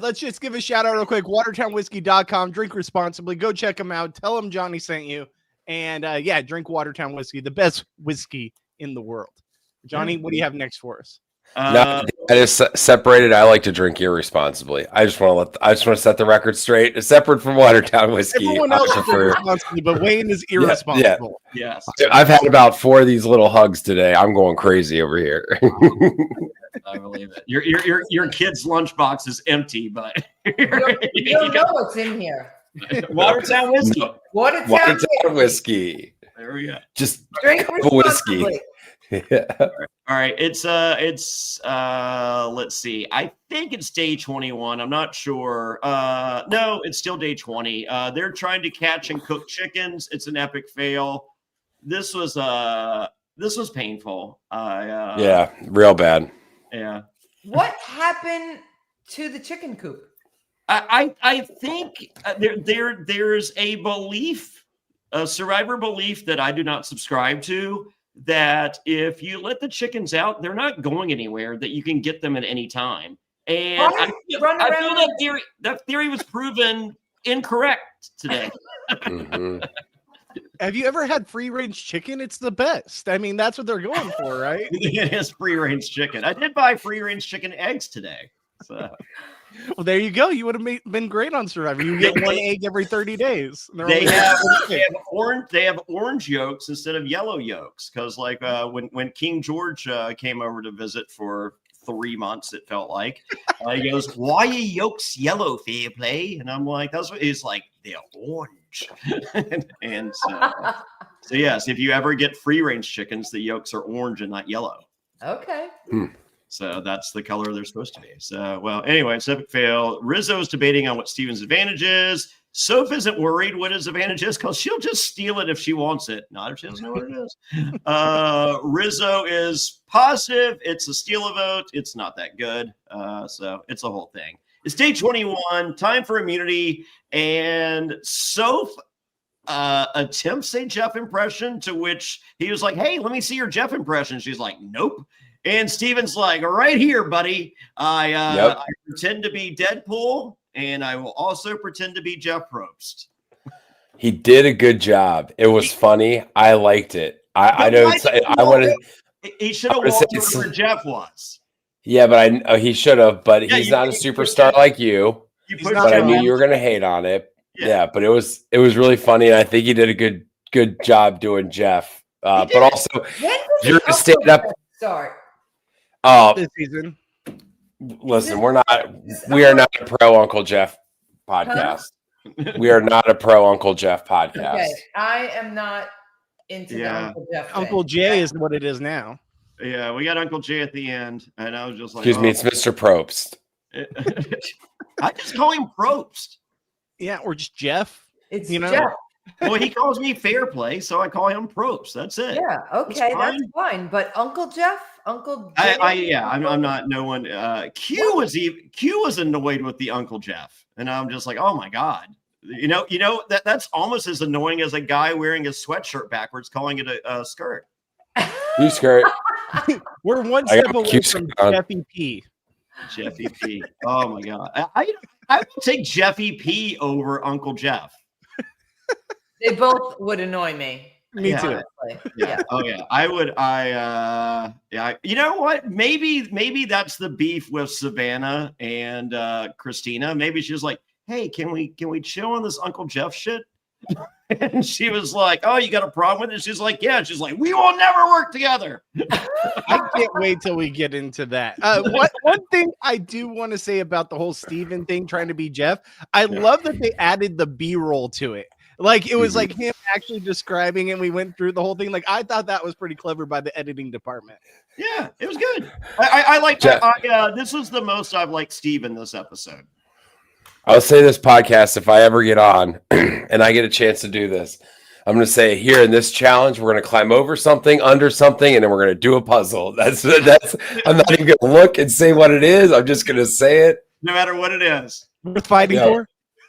let's just give a shout out real quick. WatertownWhiskey.com. Drink responsibly. Go check them out. Tell them Johnny sent you. And drink Watertown Whiskey, the best whiskey in the world. Johnny, what do you have next for us? No, that is separated. I like to drink irresponsibly. I just want to set the record straight. It's separate from Watertown Whiskey. Everyone else is irresponsible, but Wayne is irresponsible. Yes. I've had about 4 of these little hugs today. I'm going crazy over here. I believe it. Your kid's lunchbox is empty, but you don't know what's in here. Watertown Whiskey. Watertown Whiskey. There we go. Just drink whiskey. Yeah. All right. It's let's see. I think it's day 21. I'm not sure. No, it's still day 20. They're trying to catch and cook chickens. It's an epic fail. This was painful. Yeah, real bad. Yeah. What happened to the chicken coop? I think there's a belief, a survivor belief that I do not subscribe to, that if you let the chickens out, they're not going anywhere, that you can get them at any time. And I feel that theory was proven incorrect today. Mm-hmm. Have you ever had free range chicken? It's the best. I mean, that's what they're going for, right? It is free range chicken. I did buy free range chicken eggs today. So. Well, there you go. You would have been great on Survivor. You get 1 egg every 30 days. They have orange yolks instead of yellow yolks, because like when King George came over to visit for 3 months, it felt like he goes, "Why are your yolks yellow, Fairplay?" And I'm like, "That's what he's like. They're orange." and so yes, if you ever get free range chickens, the yolks are orange and not yellow. Okay. So that's the color they're supposed to be. So, well, anyway, epic fail. Rizzo's debating on what Steven's advantage is. Soph isn't worried what his advantage is because she'll just steal it if she wants it. Not if she doesn't know what it is. Rizzo is positive. It's a steal a vote. It's not that good. So it's a whole thing. It's day 21. Time for immunity. And Soph attempts a Jeff impression, to which he was like, hey, let me see your Jeff impression. She's like, nope. And Steven's like, right here, buddy. I pretend to be Deadpool, and I will also pretend to be Jeff Probst. He did a good job. It was funny. I liked it. I know. I wanted. He should have walked over where Jeff was. Yeah, but he should have. But he's not a superstar like you. But I knew you were going to hate on it. Yeah, but it was really funny, and I think he did a good job doing Jeff. But also, you're going to stand up. Start. This season. Listen, we are not a pro Uncle Jeff podcast. Huh? We are not a pro Uncle Jeff podcast. Okay, I am not into the Uncle Jeff thing. Uncle Jay is what it is now. Yeah, we got Uncle Jay at the end, and I was just like, excuse me, it's Mr. Probst. I just call him Probst. Yeah, or just Jeff. It's Jeff. Well, he calls me Fairplay, so I call him Probst. That's it. Yeah, okay, that's fine. But Uncle Jeff, Uncle Jay, I'm not no one. Q was annoyed with the Uncle Jeff, and I'm just like, oh my god, you know that's almost as annoying as a guy wearing a sweatshirt backwards, calling it a skirt. You skirt. We're one step away from Jeffy P. Jeffy P. Oh my god, I would take Jeffy P over Uncle Jeff. They both would annoy me. Me too. Yeah. Oh yeah. I would. You know what? Maybe that's the beef with Savannah and Christina. Maybe she's like, "Hey, can we chill on this Uncle Jeff shit?" And she was like, "Oh, you got a problem with it?" She's like, "Yeah." She's like, "We will never work together." I can't wait till we get into that. One thing I do want to say about the whole Steven thing, trying to be Jeff, I love that they added the B-roll to it. Like, it was like him actually describing, and we went through the whole thing. Like, I thought that was pretty clever by the editing department. Yeah, it was good. I like that. This was the most I've liked Steven this episode. I'll say this podcast, if I ever get on and I get a chance to do this, I'm going to say here in this challenge, we're going to climb over something, under something, and then we're going to do a puzzle. That's. I'm not even going to look and say what it is. I'm just going to say it. No matter what it is. Worth fighting for?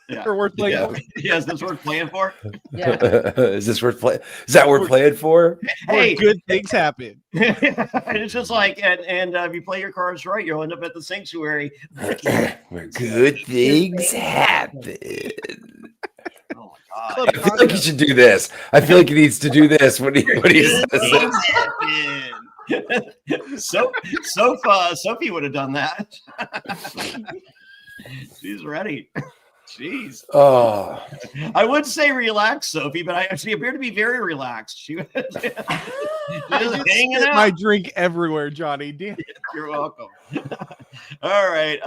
Yeah. Or worth playing for? Yeah, is this worth playing for? Yeah. Is this worth playing? Is that worth playing for? Hey, good things happen. It's just like, and if you play your cards right, you'll end up at the sanctuary. Where good things happen. Oh my god! I feel like he should do this. I feel like he needs to do this when he says this. Sophie would have done that. She's ready. Jeez. Oh, I would say relax, Sophie, but she appeared to be very relaxed. She was just hanging out. My drink everywhere, Johnny. Damn. You're welcome. All right.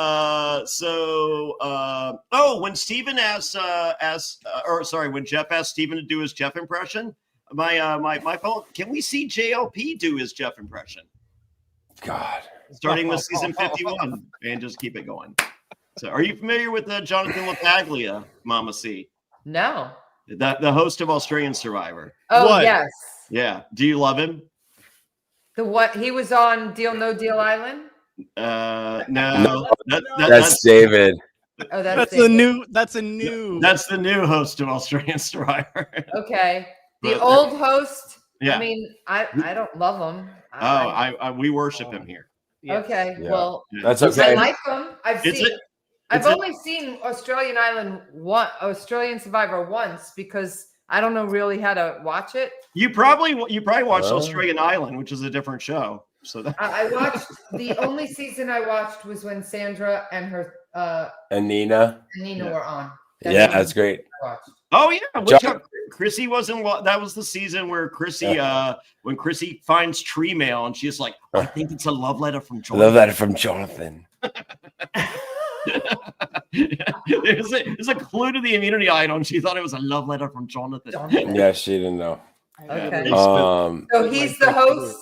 When Steven when Jeff asked Steven to do his Jeff impression, my fault. Can we see JLP do his Jeff impression? God. Starting with season 51 and just keep it going. So, are you familiar with Jonathan LaPaglia, Mama C? No. The host of Australian Survivor. Oh, What? yes. Yeah. Do you love him? The what? He was on Deal No Deal Island? No. That's David. Oh, That's a new. That's the new host of Australian Survivor. Okay. The old host. Yeah. I mean, I don't love him. We worship him here. Yes. Okay. Yeah. Well, That's okay. I like him. I've only seen Australian Survivor once because I don't know really how to watch it. You probably watched Australian Island, which is a different show. So I watched the only season I watched was when Sandra and her and Nina were on. That's great. Oh yeah, Chrissy was in. That was the season where Chrissy, when Chrissy finds tree mail, and she's like, "I think it's a love letter from Jonathan." Love letter from Jonathan. There's a clue to the immunity item. She thought it was a love letter from Jonathan. Yeah, she didn't know. Okay. So he's the host.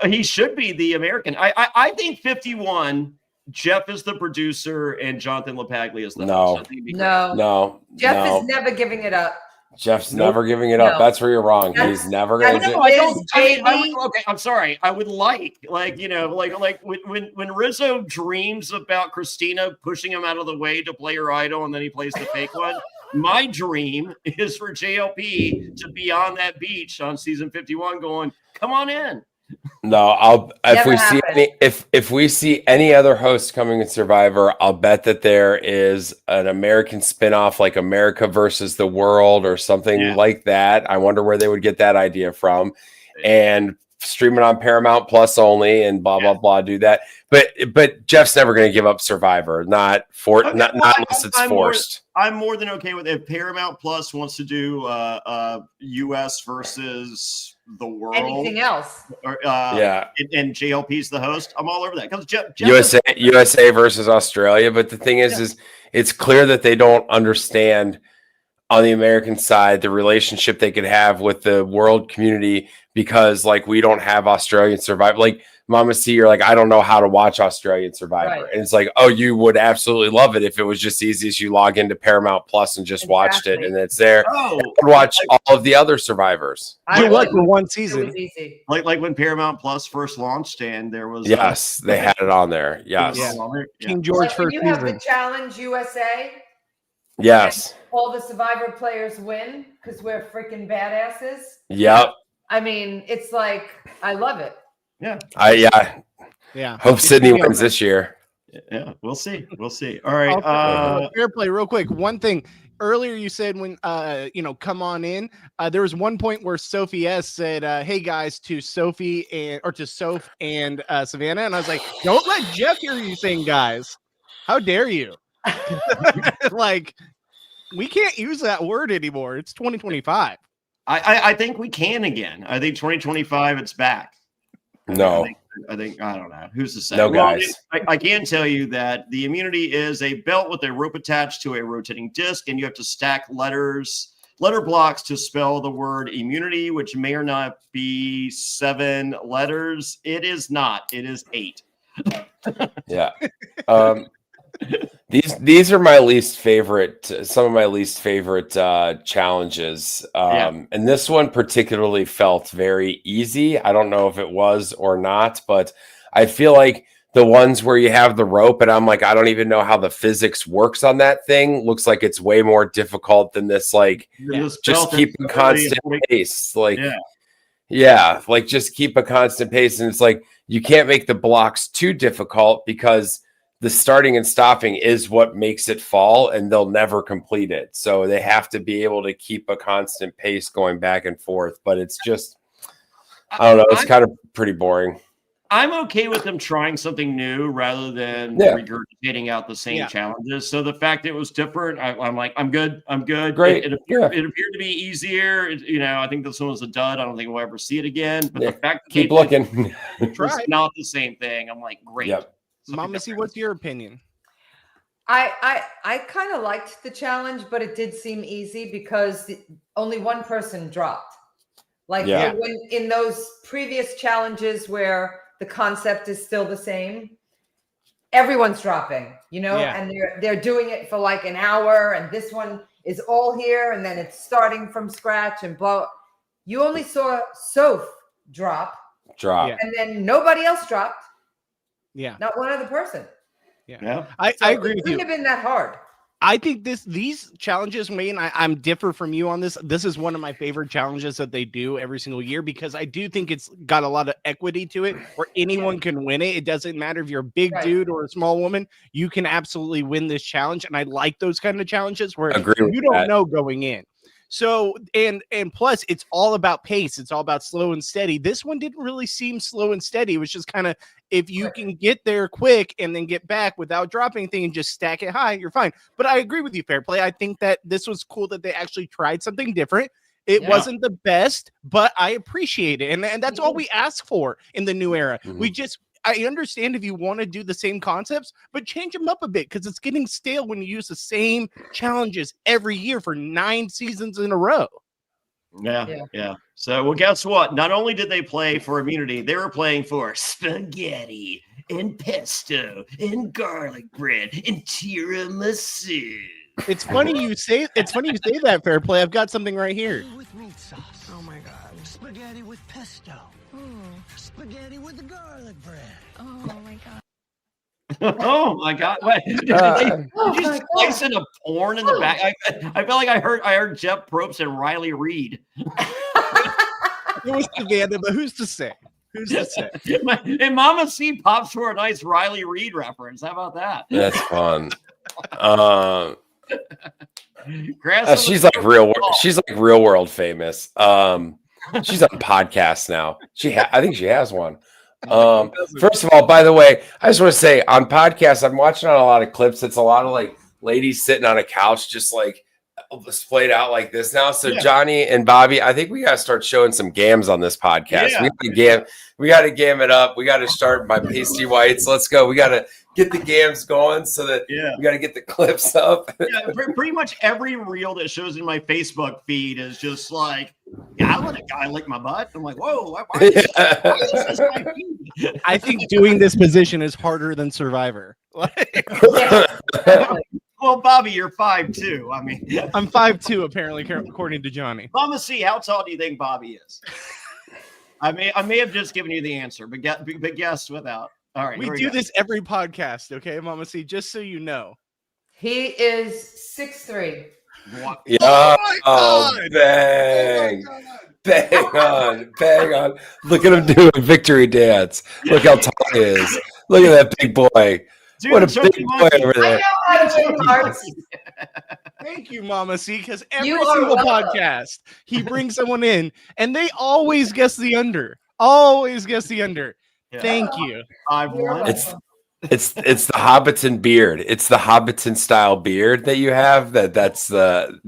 He should be the American. I think 51. Jeff is the producer and Jonathan LaPaglia is the host. I think it'd be great. No. Jeff is never giving it up. Jeff's never giving it up. That's where you're wrong. He's never going to do it. Okay, I'm sorry. I would like when Rizzo dreams about Christina pushing him out of the way to play her idol and then he plays the fake one. My dream is for JLP to be on that beach on season 51 going, come on in. No, if we see any other hosts coming in Survivor, I'll bet that there is an American spinoff like America versus the World or something like that. I wonder where they would get that idea from, and stream it on Paramount Plus only, and blah blah blah. Do that, but Jeff's never going to give up Survivor, not unless it's forced. I'm more than okay with if Paramount Plus wants to do US versus the world. Anything else? Or, and JLP's the host. I'm all over that because Jeff USA versus Australia. But the thing is it's clear that they don't understand on the American side the relationship they could have with the world community because like we don't have Australian Survivor. Like Mama C, you're like, I don't know how to watch Australian Survivor. Right. And it's like, oh, you would absolutely love it if it was just easy as you log into Paramount Plus and just watched it and it's there. Oh, and watch all of the other Survivors. I like the one season. Like when Paramount Plus first launched and there was they had it on there. Yes. King George first you season. have the Challenge USA. Yes. All the Survivor players win because we're freaking badasses. Yep. I mean, it's like I love it. Yeah. Hope Sydney wins this year. Yeah, we'll see. All right. Fair play, real quick. One thing earlier you said when come on in. There was one point where Sophie S said, "Hey guys," to Sophie to Soph and Savannah, and I was like, "Don't let Jeff hear you saying guys. How dare you?" Like, we can't use that word anymore. It's 2025. I think we can again. I think 2025 it's back. No. I think I don't know. Who's to say? No, guys. I can tell you that the immunity is a belt with a rope attached to a rotating disc, and you have to stack letter blocks to spell the word immunity, which may or not be 7 letters. It is not. It is 8. Yeah. These are my least favorite, some of my least favorite challenges. And this one particularly felt very easy. I don't know if it was or not, but I feel like the ones where you have the rope and I'm like, I don't even know how the physics works on that thing. Looks like it's way more difficult than this. Like, just keep a constant pace. Like, like just keep a constant pace. And it's like, you can't make the blocks too difficult because the starting and stopping is what makes it fall, and they'll never complete it. So they have to be able to keep a constant pace going back and forth. But it's just, I don't know. It's kind of pretty boring. I'm okay with them trying something new rather than regurgitating out the same challenges. So the fact that it was different, I'm like, I'm good. Great. It appeared to be easier. I think this one was a dud. I don't think we'll ever see it again. But the fact that keep looking, it's not the same thing. I'm like, great. Yep. Mama C, what's your opinion? I kind of liked the challenge, but it did seem easy because only one person dropped. Like when in those previous challenges where the concept is still the same, everyone's dropping, and they're doing it for like an hour, and this one is all here, and then it's starting from scratch and blah. You only saw Soph drop, and then nobody else dropped. Yeah. Not one other person. Yeah. I agree with you. It couldn't have been that hard. I think these challenges, Wayne, I'm differ from you on this. This is one of my favorite challenges that they do every single year because I do think it's got a lot of equity to it where anyone can win it. It doesn't matter if you're a big dude or a small woman. You can absolutely win this challenge. And I like those kind of challenges where you don't know going in. So, and plus it's all about pace. It's all about slow and steady. This one didn't really seem slow and steady. It was just kind of, if you can get there quick and then get back without dropping anything and just stack it high, you're fine. But I agree with you, Fairplay. I think that this was cool that they actually tried something different. It wasn't the best, but I appreciate it. And that's all we ask for in the new era. I understand if you want to do the same concepts, but change them up a bit because it's getting stale when you use the same challenges every year for 9 seasons in a row. Yeah. So, well, guess what? Not only did they play for immunity, they were playing for spaghetti and pesto and garlic bread and tiramisu. It's funny you say that, Fairplay. I've got something right here. With meat sauce. Oh my God. Spaghetti with pesto. Spaghetti with the garlic bread. Oh my God. Oh my God! Wait, did you slice in a porn in the back? I feel like I heard Jeff Probst and Riley Reid. It was Savannah, but who's to say? Who's to say? And Mama C pops for a nice Riley Reid reference. How about that? That's fun. She's like real world famous. She's on podcasts now. I think she has one. First of all, by the way, I just want to say on podcasts, I'm watching on a lot of clips. It's a lot of like ladies sitting on a couch, just like splayed out like this now. So Johnny and Bobby, I think we got to start showing some gams on this podcast. We got to gam it up. We got to start by pasty whites. Let's go. We got to get the gams going so that we got to get the clips up. Pretty much every reel that shows in my Facebook feed is just like, I let a guy lick my butt. I'm like, whoa, why is this my feed? I think doing this position is harder than Survivor. Well, Bobby, you're 5'2". I mean, I'm 5'2", apparently, according to Johnny. Mama C, how tall do you think Bobby is? I may have just given you the answer, but guess without. All right, we do this every podcast, okay, Mama C, just so you know. He is 6'3". What? Yeah. Bang. Bang on. Look at him doing victory dance. Look how tall he is. Look at that big boy. Dude, what a big boy over there. I know how to do hearts. Thank you, Mama C, because every single podcast, he brings someone in, and they always guess the under. Always guess the under. Yeah. Thank you. 5'1". It's the Hobbiton beard. It's the Hobbiton style beard that you have. It's the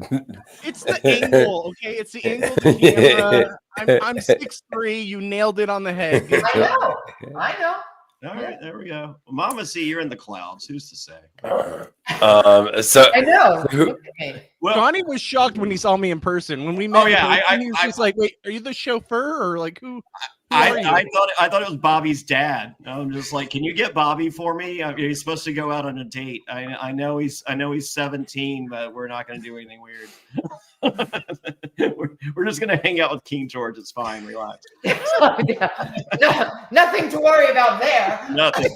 angle, okay? It's the angle of the camera. I'm 6'3". You nailed it on the head. I know. All right, there we go. Mama C, you're in the clouds. Who's to say? So I know. Well, Johnny was shocked when he saw me in person. When we met, he was just like, "Wait, are you the chauffeur or like who?" I thought it was Bobby's dad. I'm just like, can you get Bobby for me? He's supposed to go out on a date. I know he's 17, but we're not going to do anything weird. we're just going to hang out with King George. It's fine. Relax. Nothing to worry about there. Nothing.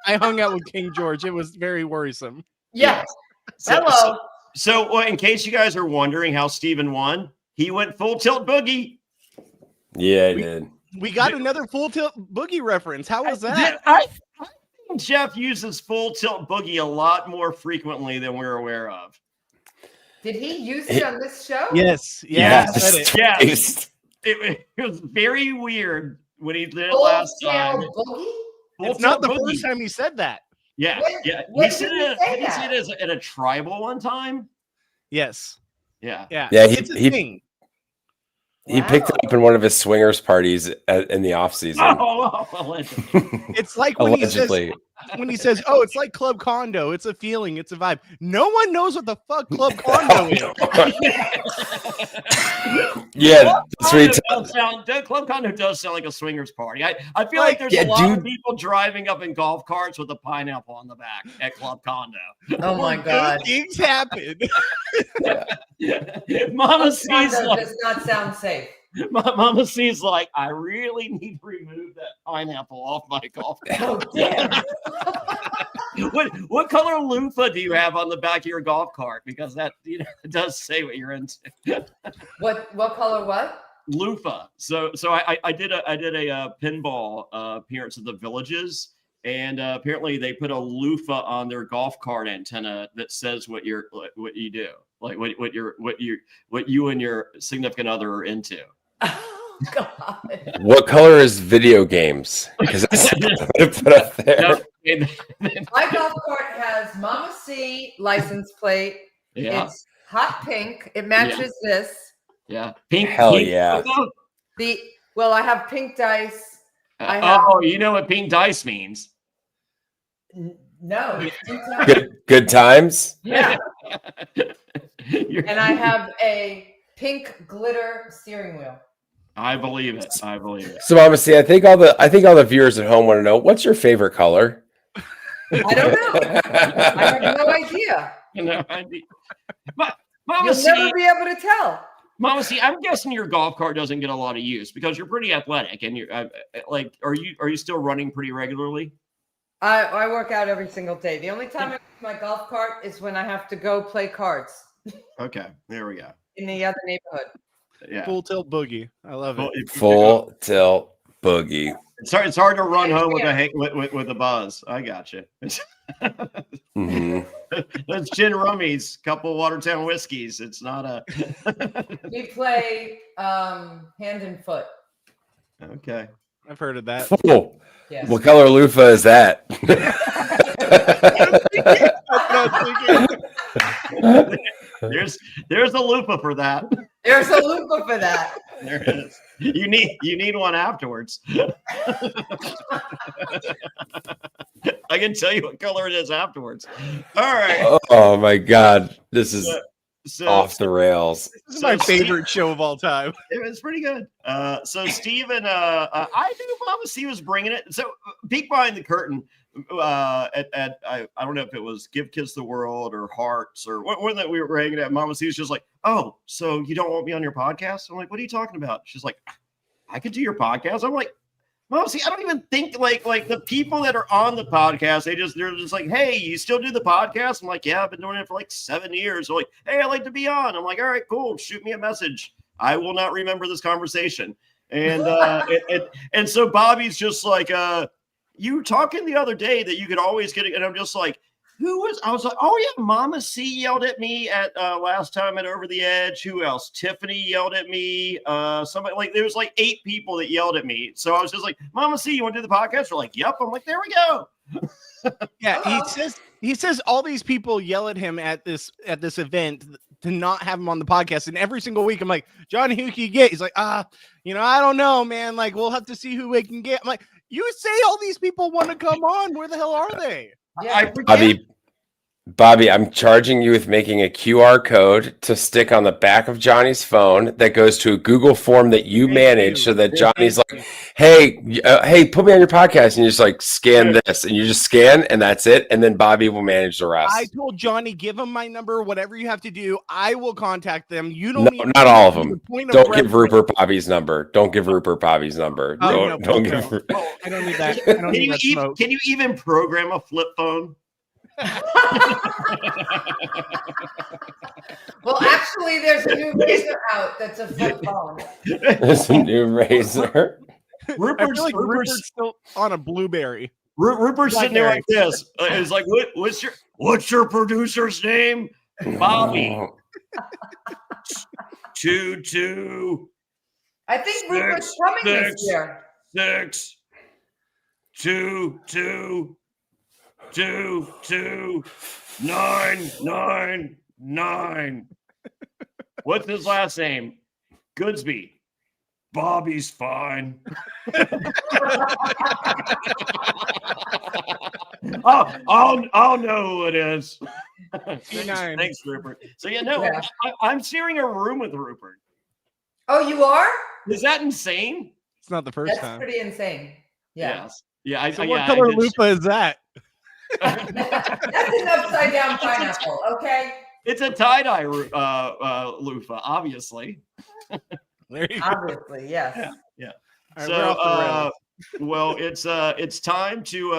I hung out with King George. It was very worrisome. Yeah. Hello. So in case you guys are wondering how Steven won, he went full tilt boogie. Yeah, he did. We got another full tilt boogie reference. How was that? I think Jeff uses full tilt boogie a lot more frequently than we're aware of. Did he use it on this show? Yes. Yes. It was very weird when he did it last time. Boogie? It's not the first time he said that. Yeah. When he said it at a tribal one time. Yes. Yeah. It's a thing. He picked it up in one of his swingers parties in the off season. It's like when he says, "Oh, it's like Club Condo. It's a feeling. It's a vibe." No one knows what the fuck Club Condo is. Club Condo does sound like a swingers party. I feel like there's a lot of people driving up in golf carts with a pineapple on the back at Club Condo. Oh my God! Things happen. Mama C's does not sound safe. Mama C's like, I really need to remove that pineapple off my golf cart. What color loofah do you have on the back of your golf cart? Because that does say what you're into. What color? What loofah? So I did a pinball appearance at the Villages. And apparently they put a loofah on their golf cart antenna that says what you do, like what you and your significant other are into. Oh God! What color is video games? Because that's put up there. My golf cart has Mama C license plate. Yeah. It's hot pink. It matches this. Yeah, pink. Hell pink yeah! I have pink dice. You know what pink dice means? No. Good times. Yeah. And I have a pink glitter steering wheel. I believe it. I believe it. So, Mama C, I think all the viewers at home want to know, what's your favorite color? I don't know. I have no idea. No idea. Mama You'll C, never be able to tell. Mama C, I'm guessing your golf cart doesn't get a lot of use because you're pretty athletic, and you're like, are you still running pretty regularly? I work out every single day. The only time I use my golf cart is when I have to go play cards. Okay, there we go. In the other neighborhood. Yeah, Full tilt boogie. I love it. Full tilt boogie. It's hard to run home with a buzz. I got you. Mm-hmm. That's gin rummies, couple Watertown whiskeys. It's not a. We play hand and foot. Okay. I've heard of that. Oh, Yes. what color loofah is that? There's a loofah for that. There's a loofah for that. There is. You need one afterwards. I can tell you what color it is afterwards. All right. Oh my God, this is off the rails. This is my favorite show of all time. It was pretty good. So Steven, I knew Mama C was bringing it. So peek behind the curtain. I don't know if it was Give Kids the World or Hearts or one that we were hanging at. Mama C was just like, "Oh, so you don't want me on your podcast?" I'm like, "What are you talking about?" She's like, "I could do your podcast." I'm like, "Mama C, I don't even think like the people that are on the podcast, they're just like, hey, you still do the podcast?" I'm like, "Yeah, I've been doing it for like 7 years." They're like, "Hey, I'd like to be on." I'm like, "All right, cool. Shoot me a message. I will not remember this conversation." And and so Bobby's just like, "You were talking the other day that you could always get it," and I'm just like, I was like, "Oh yeah, Mama C yelled at me at last time at Over the Edge. Who else? Tiffany yelled at me. Somebody, like, there was like 8 people that yelled at me. So I was just like, "Mama C, you want to do the podcast?" We're like, "Yep." I'm like, "There we go." Yeah, he says all these people yell at him at this event to not have him on the podcast, and every single week I'm like, "Johnny, who can you get?" He's like, I don't know, man. Like, we'll have to see who we can get. I'm like, you say all these people want to come on. Where the hell are they? Yeah. Bobby, I'm charging you with making a QR code to stick on the back of Johnny's phone that goes to a Google form that you manage, so that Johnny's like, hey, put me on your podcast, and you just like scan this, and you just scan, and that's it, and then Bobby will manage the rest. I told Johnny, give him my number, whatever you have to do, I will contact them. You don't need not all of them. Don't give Rupert Bobby's number. Don't give Rupert Bobby's number. Don't give. I don't need that. I don't need that smoke. Can you even program a flip phone? Well, actually, there's a new razor out that's a flip phone. There's a new razor. Rupert's still on a Blueberry. Rupert's sitting there like this. It's like, what's your producer's name? Bobby. 2 I think Rupert's coming this year. 6 2 2 2 2 9 9 9. What's his last name? Goodsby. Bobby's fine. I'll know who it is. Thanks, Rupert. So I'm sharing a room with Rupert. Oh, you are? Is that insane? It's not the first That's time. pretty insane. Yeah. Yes. Yeah. So what color loofah is that? That's an upside down pineapple. Okay. It's a tie-dye loofah, obviously. There you go. Obviously, yes. Yeah. Right, So, well, it's time to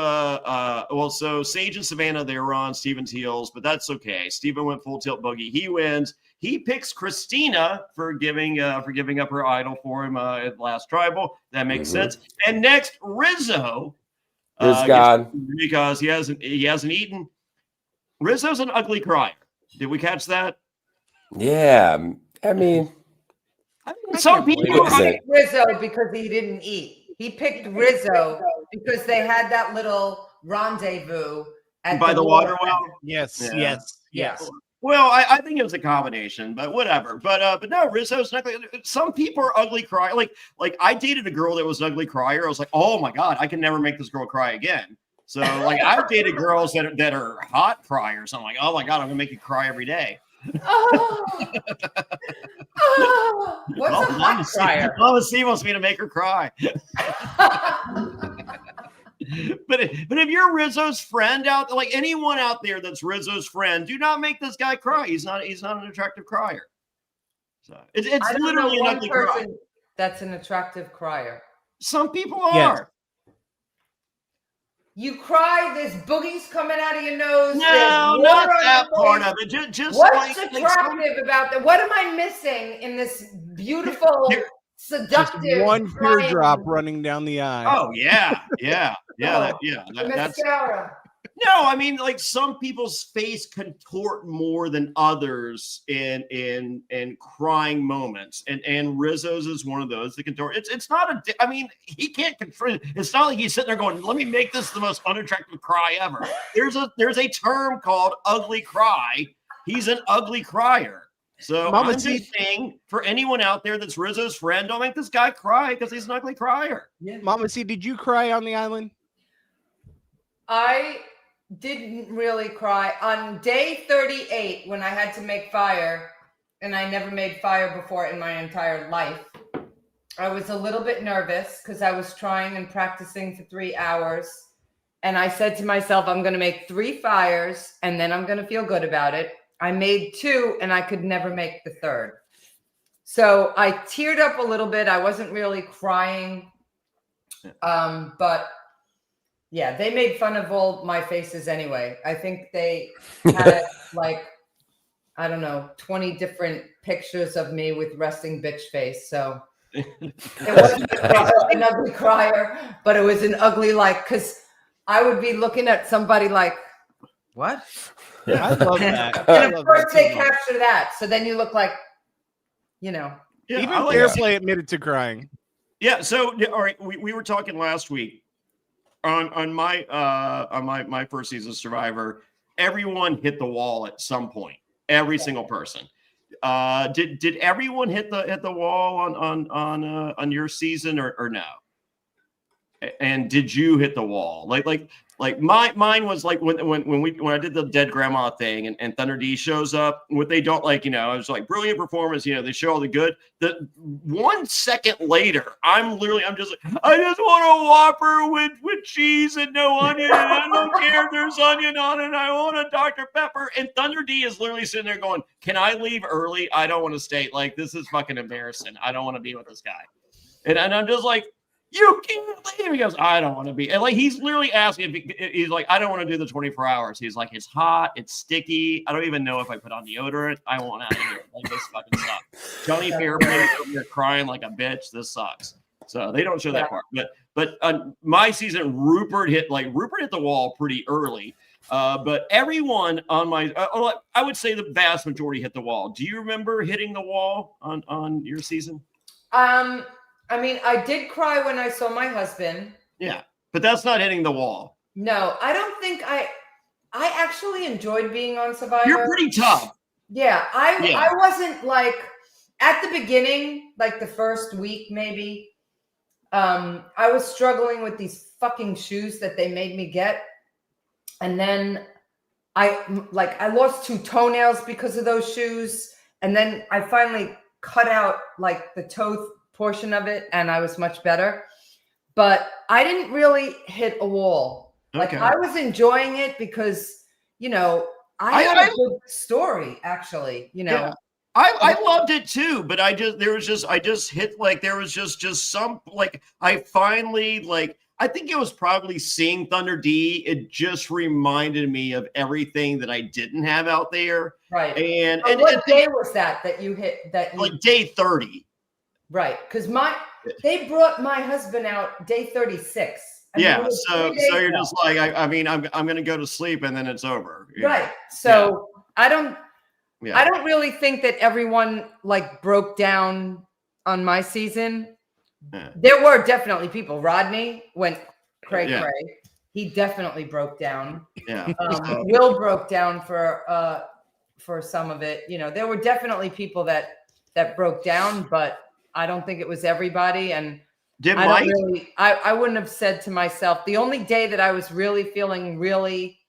so Sage and Savannah, they were on Steven's heels, but that's okay. Steven went full tilt boogie. He wins. He picks Christina for giving up her idol for him at last tribal. That makes sense. And next, Rizzo. God. Because he hasn't eaten. Rizzo's an ugly crier. Did we catch that? Yeah. I mean, some people picked Rizzo because he didn't eat. He picked Rizzo because they had that little rendezvous by the water well. Yes. Well, I think it was a combination, but whatever. But no, Rizzo's not. Some people are ugly cry. Like I dated a girl that was an ugly crier. I was like, oh my god, I can never make this girl cry again. So like I've dated girls that are hot criers. I'm like, oh my god, I'm gonna make you cry every day. Oh. Oh. What's a hot crier? Mama C wants me to make her cry. But if you're Rizzo's friend out, like anyone out there that's Rizzo's friend, do not make this guy cry. He's not an attractive crier. So it's literally an ugly cry. That's an attractive crier. Some people are. You cry, there's boogies coming out of your nose. No, not that part of it. Just what's attractive about that? What am I missing in this beautiful, seductive? Just one teardrop running down the eye. Oh yeah. That's mascara. No, I mean, like some people's face contort more than others in crying moments, and Rizzo's is one of those that contort. It's not I mean, he can't control. It's not like he's sitting there going, "Let me make this the most unattractive cry ever." There's a term called ugly cry. He's an ugly crier. So I'm just saying, for anyone out there that's Rizzo's friend, don't make this guy cry because he's an ugly crier. Yeah. Mama C, did you cry on the island? I didn't really cry on day 38 when I had to make fire, and I never made fire before in my entire life. I was a little bit nervous because I was trying and practicing for 3 hours, and I said to myself, I'm going to make 3 fires and then I'm going to feel good about it. I made 2 and I could never make the 3rd. So I teared up a little bit. I wasn't really crying, but yeah, they made fun of all my faces anyway. I think they had like, I don't know, 20 different pictures of me with resting bitch face. So it wasn't an ugly crier, but it was an ugly, like, because I would be looking at somebody like, what? Yeah, I love that. And of course they capture that. So then you look like, Yeah, even Fairplay admitted to crying. Yeah. So all right, we were talking last week. On my first season of Survivor, everyone hit the wall at some point. Every single person. Did everyone hit the wall on your season or no? And did you hit the wall? Like mine was like when I did the dead grandma thing and Thunder D shows up. What they don't like, I was like brilliant performance. They show all the good. The 1 second later, I'm just like, I just want a Whopper with cheese and no onion. And I don't care if there's onion on it. I want a Dr. Pepper. And Thunder D is literally sitting there going, can I leave early? I don't want to stay. Like, this is fucking embarrassing. I don't want to be with this guy. And I'm just like, you can't leave. He goes, I don't want to be. And like, he's literally asking if he's like, I don't want to do the 24 hours. He's like, it's hot. It's sticky. I don't even know if I put on deodorant. I want out of here. Like, this fucking sucks. Jonny Fairplay over here crying like a bitch. This sucks. So they don't show that part. But on my season, Rupert hit the wall pretty early. But everyone on my, I would say the vast majority hit the wall. Do you remember hitting the wall on your season? I mean, I did cry when I saw my husband. Yeah, but that's not hitting the wall. No, I don't think I actually enjoyed being on Survivor. You're pretty tough. Yeah, I wasn't like at the beginning, like the first week maybe. I was struggling with these fucking shoes that they made me get, and then I lost 2 toenails because of those shoes, and then I finally cut out like the toe portion of it, and I was much better. But I didn't really hit a wall. Like, I was enjoying it because, I had a good story, actually, Yeah. I loved it too, but I finally I think it was probably seeing Thunder D. It just reminded me of everything that I didn't have out there. Right. And what day was that you hit that? Like day 30. Right. Because they brought my husband out day 36. So you're just like, I'm going to go to sleep and then it's over. Right. So I don't really think that everyone like broke down on my season. Yeah. There were definitely people. Rodney went cray. He definitely broke down. Yeah. Will broke down for some of it. There were definitely people that broke down, but I don't think it was everybody. And I wouldn't have said to myself, the only day that I was really feeling really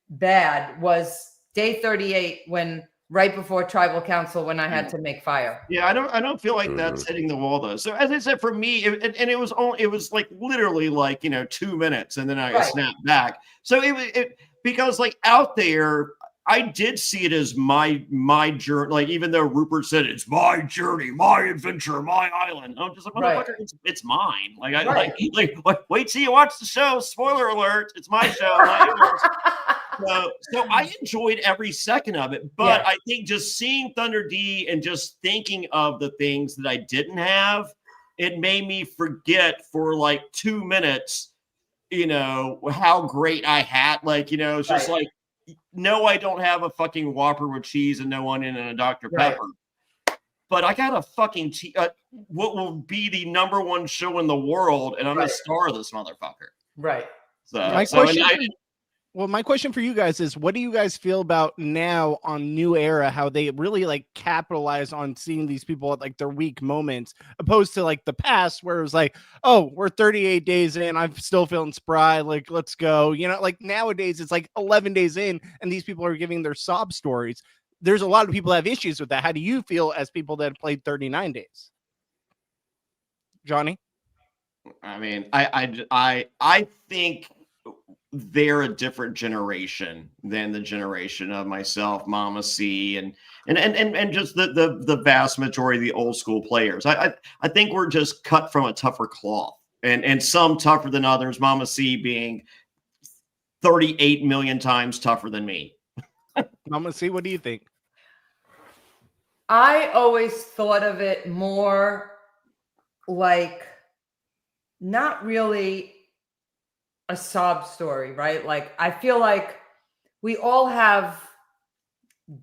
bad was day 38 when right before tribal council when I had to make fire. Yeah, I don't feel like that's hitting the wall though. So as I said, for me, it was like literally like 2 minutes, and then I snapped back. So it because like out there, I did see it as my journey. Like even though Rupert said it's my journey, my adventure, my island, I'm just like motherfucker, it's mine. Like I like wait till you watch the show. Spoiler alert, it's my show. So I enjoyed every second of it, but I think just seeing Thunder D and just thinking of the things that I didn't have, it made me forget for like 2 minutes, how great I had. Like, it's just like, no, I don't have a fucking Whopper with cheese and no onion and a Dr. Pepper. But I got a fucking what will be the #1 show in the world, and I'm the star of this motherfucker. Right. So, my question for you guys is, what do you guys feel about now on New Era, how they really like capitalize on seeing these people at like their weak moments, opposed to like the past where it was like, oh, we're 38 days in, I'm still feeling spry, like let's go. Like nowadays it's like 11 days in and these people are giving their sob stories. There's a lot of people that have issues with that. How do you feel as people that have played 39 days? Johnny? I mean, I think they're a different generation than the generation of myself, Mama C, and just the vast majority of the old school players. I think we're just cut from a tougher cloth, and some tougher than others. Mama C being 38 million times tougher than me. Mama C, what do you think? I always thought of it more like not really a sob story, right? Like I feel like we all have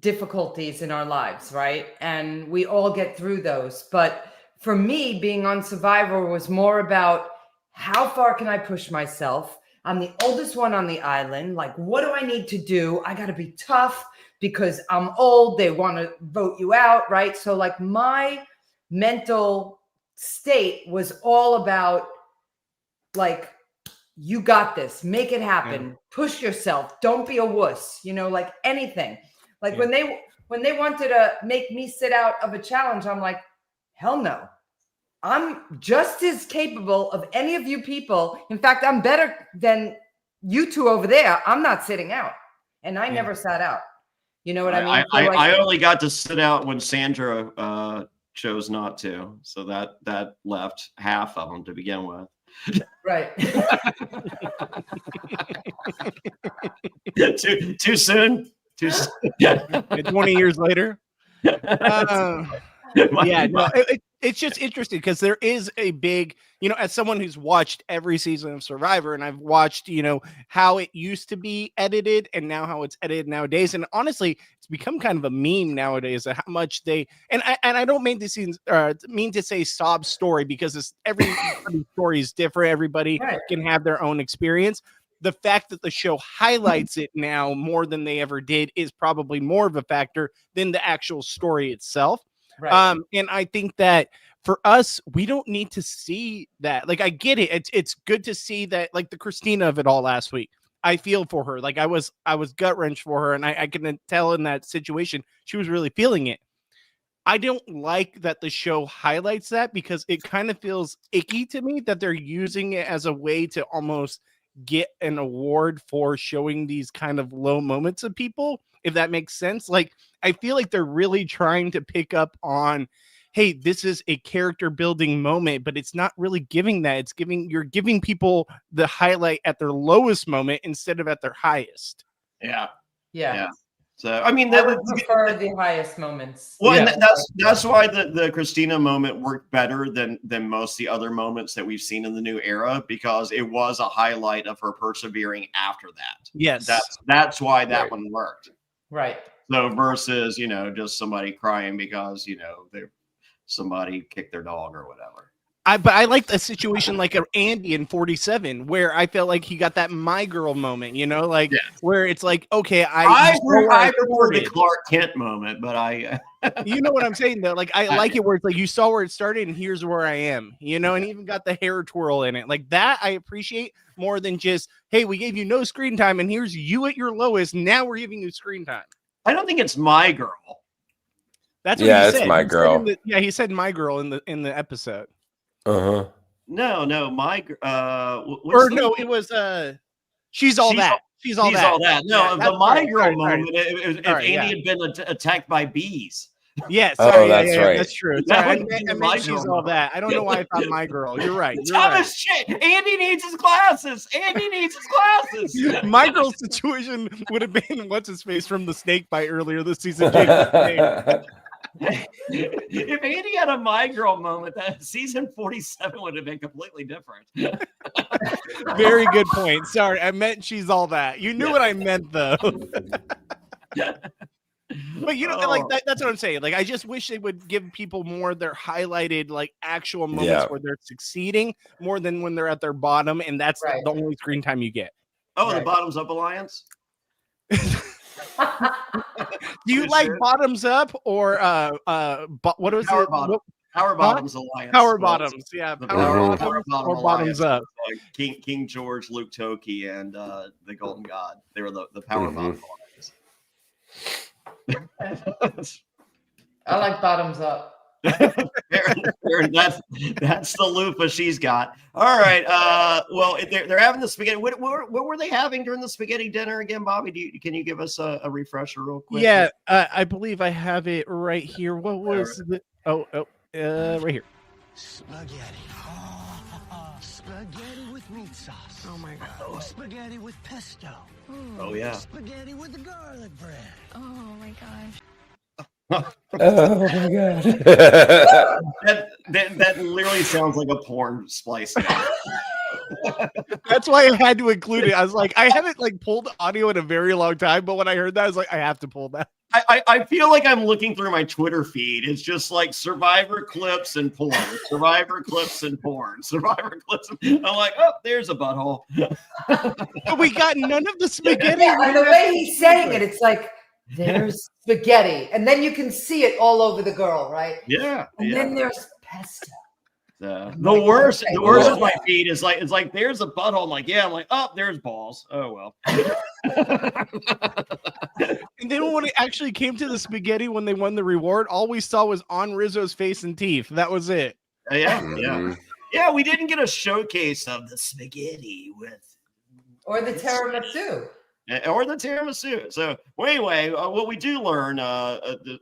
difficulties in our lives, right? And we all get through those. But for me, being on Survivor was more about how far can I push myself? I'm the oldest one on the island. Like, what do I need to do? I got to be tough because I'm old. They want to vote you out, right? So like my mental state was all about like, you got this, make it happen, push yourself, don't be a wuss, like anything. Like when they wanted to make me sit out of a challenge, I'm like, hell no. I'm just as capable of any of you people. In fact, I'm better than you two over there. I'm not sitting out. And I never sat out. You know what I mean? I only got to sit out when Sandra chose not to. So that left half of them to begin with. Right. Too soon. 20 years later. It's just interesting because there is a big, as someone who's watched every season of Survivor, and I've watched, how it used to be edited and now how it's edited nowadays. And honestly, it's become kind of a meme nowadays of how much they, and I don't mean to say sob story because every story is different. Everybody can have their own experience. The fact that the show highlights it now more than they ever did is probably more of a factor than the actual story itself. Right. And I think that for us, we don't need to see that. Like, I get it. It's good to see that, like the Christina of it all last week. I feel for her. Like I was gut wrenched for her. And I can tell in that situation, she was really feeling it. I don't like that the show highlights that because it kind of feels icky to me that they're using it as a way to almost get an award for showing these kind of low moments of people, if that makes sense. Like, I feel like they're really trying to pick up on, hey, this is a character building moment, but it's not really giving that. You're giving people the highlight at their lowest moment instead of at their highest. Yeah. So I mean, I would prefer the highest moments. Well, and that's why the Christina moment worked better than most of the other moments that we've seen in the new era, because it was a highlight of her persevering after that. Yes, that's why that one worked. Right. So versus just somebody crying because somebody kicked their dog or whatever. But I like a situation like Andy in 47, where I felt like he got that my girl moment, where it's like, okay, I prefer the Clark Kent moment, but you know what I'm saying though? Like, I like it where it's like, you saw where it started and here's where I am, and even got the hair twirl in it. Like that, I appreciate more than just, hey, we gave you no screen time and here's you at your lowest. Now we're giving you screen time. I don't think it's my girl. That's what he it's said. my He said girl. he said my girl in the episode. Uh-huh. No, my it was she's all that. She's all that. No, Yeah, the my girl sorry. moment. If Andy had been attacked by bees. Yes. Oh, that's right. That's true. That Sorry, would be I my meant she's girl. all that. I don't know why I thought my girl. You're right. Thomas shit. Andy needs his glasses. Andy needs his glasses. My girl's situation would have been what's his face from the snake bite earlier this season. Jacob. If Andy had a my girl moment, that season 47 would have been completely different. Very good point. Sorry, I meant she's all that. You knew what I meant though. But that's what I'm saying. Like, I just wish they would give people more of their highlighted, like, actual moments where they're succeeding more than when they're at their bottom, and that's the only screen time you get. Oh, the Bottoms Up Alliance. Do you like Bottoms Up or what was Power it? Bottom. Power Bottoms Alliance. Power Bottoms, yeah. Power Bottoms or Bottoms Up. King George, Luke Toki, and the Golden God. They were the Power Bottom Alliance. I like Bottoms Up. That's the loofah she's got. All right. Well, they're having the spaghetti. What were they having during the spaghetti dinner again, Bobby? Can you give us a refresher real quick? Yeah, I believe I have it right here. What was the? Right here. Spaghetti. Spaghetti with meat sauce. Oh my god. Spaghetti with pesto. Oh yeah. Spaghetti with the garlic bread. Oh my gosh. Oh my god. that literally sounds like a porn splice. That's why I had to include it. I was like, I haven't pulled audio in a very long time, but when I heard that, I was like, I have to pull that. I feel like I'm looking through my Twitter feed. It's just like Survivor clips and porn, Survivor clips and porn, Survivor clips. I'm like, oh, there's a butthole. But we got none of the spaghetti. Yeah, and the way he's saying it, it's like, there's spaghetti, and then you can see it all over the girl, right? Yeah. And then there's pesto. The worst of my feed is like, it's like there's a butthole. I'm like, yeah. I'm like, oh, there's balls. Oh well. And then when it actually came to the spaghetti, when they won the reward, all we saw was on Rizzo's face and teeth. That was it. Yeah. We didn't get a showcase of the spaghetti Or the tiramisu. Or the tiramisu. So, well, anyway, what we do learn,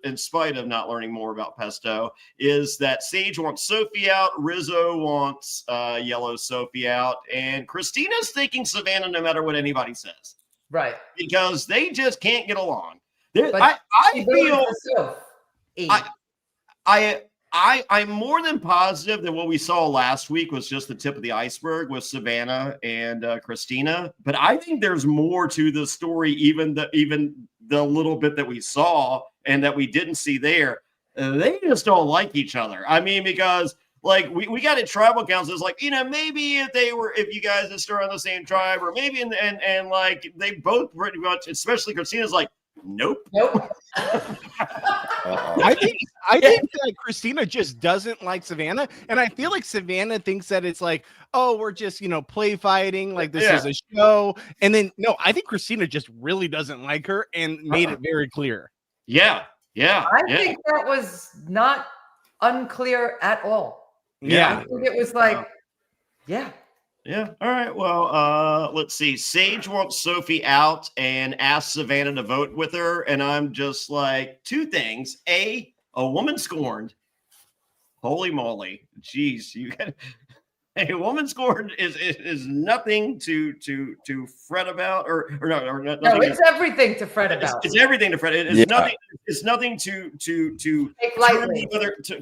in spite of not learning more about pesto, is that Sage wants Sophie out, Rizzo wants Yellow Sophie out, and Christina's thinking Savannah no matter what anybody says. Right. Because they just can't get along. I'm more than positive that what we saw last week was just the tip of the iceberg with Savannah and Christina. But I think there's more to the story, even the little bit that we saw and that we didn't see there. They just don't like each other. I mean, because we got a tribal council. It's like, maybe if you guys are still on the same tribe, or maybe and they both pretty much, especially Christina's like, Nope. I think that Christina just doesn't like Savannah, and I feel like Savannah thinks that it's like, oh, we're just play fighting, like this is a show, and then no, I think Christina just really doesn't like her and made it very clear. Yeah. I think that was not unclear at all. Yeah, I think it was like, Yeah. All right. Well, let's see. Sage wants Sophie out and asks Savannah to vote with her. And I'm just like, two things. A woman scorned. Holy moly. Jeez. A woman scorned is nothing to fret about or nothing. No, it's everything to fret about. It's everything to fret. It's nothing. It's nothing to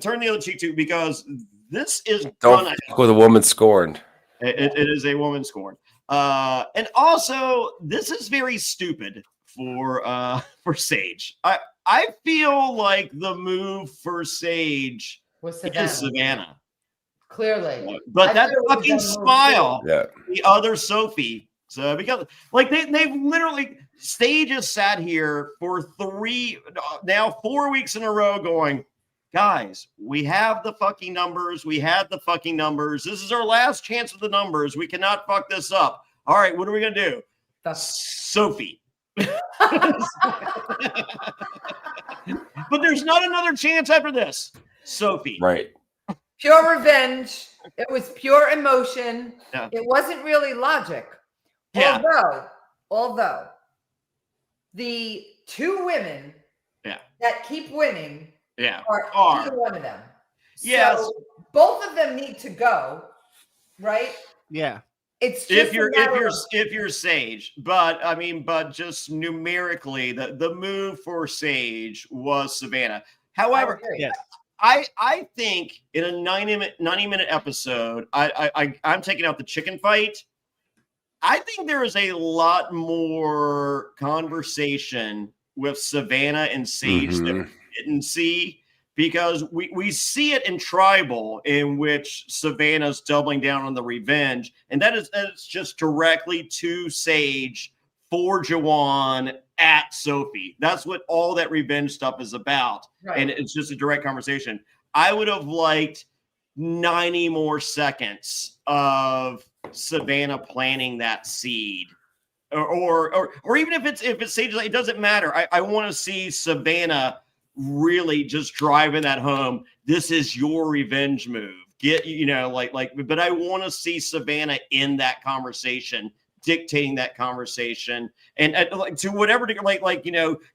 turn the other cheek to, because this is don't fuck with a woman scorned. It is a woman scorned. And also, this is very stupid for Sage. I feel like the move for Sage was Savannah. Clearly. But that fucking smile, the other Sophie. So because they've literally, Sage has sat here for 4 weeks in a row going, guys, we have the fucking numbers. We had the fucking numbers. This is our last chance with the numbers. We cannot fuck this up. All right, what are we going to do? Sophie. there's not another chance after this. Sophie. Right. Pure revenge. It was pure emotion. Yeah. It wasn't really logic. Yeah. Although the two women that keep winning are either one of them. Yes. So both of them need to go, right? Yeah. It's just if you're Sage, but just numerically, the move for Sage was Savannah. However, yes. I think in a 90-minute episode, I'm taking out the chicken fight. I think there is a lot more conversation with Savannah and Sage that we didn't see, because we see it in Tribal, in which Savannah's doubling down on the revenge, and that is just directly to Sage for Jawan at Sophie. That's what all that revenge stuff is about. Right. And it's just a direct conversation. I would have liked 90 more seconds of Savannah planting that seed. Or even if it's Sage, it doesn't matter. I want to see Savannah really just driving that home. This is your revenge move. But I want to see Savannah in that conversation, dictating that conversation, and to whatever degree,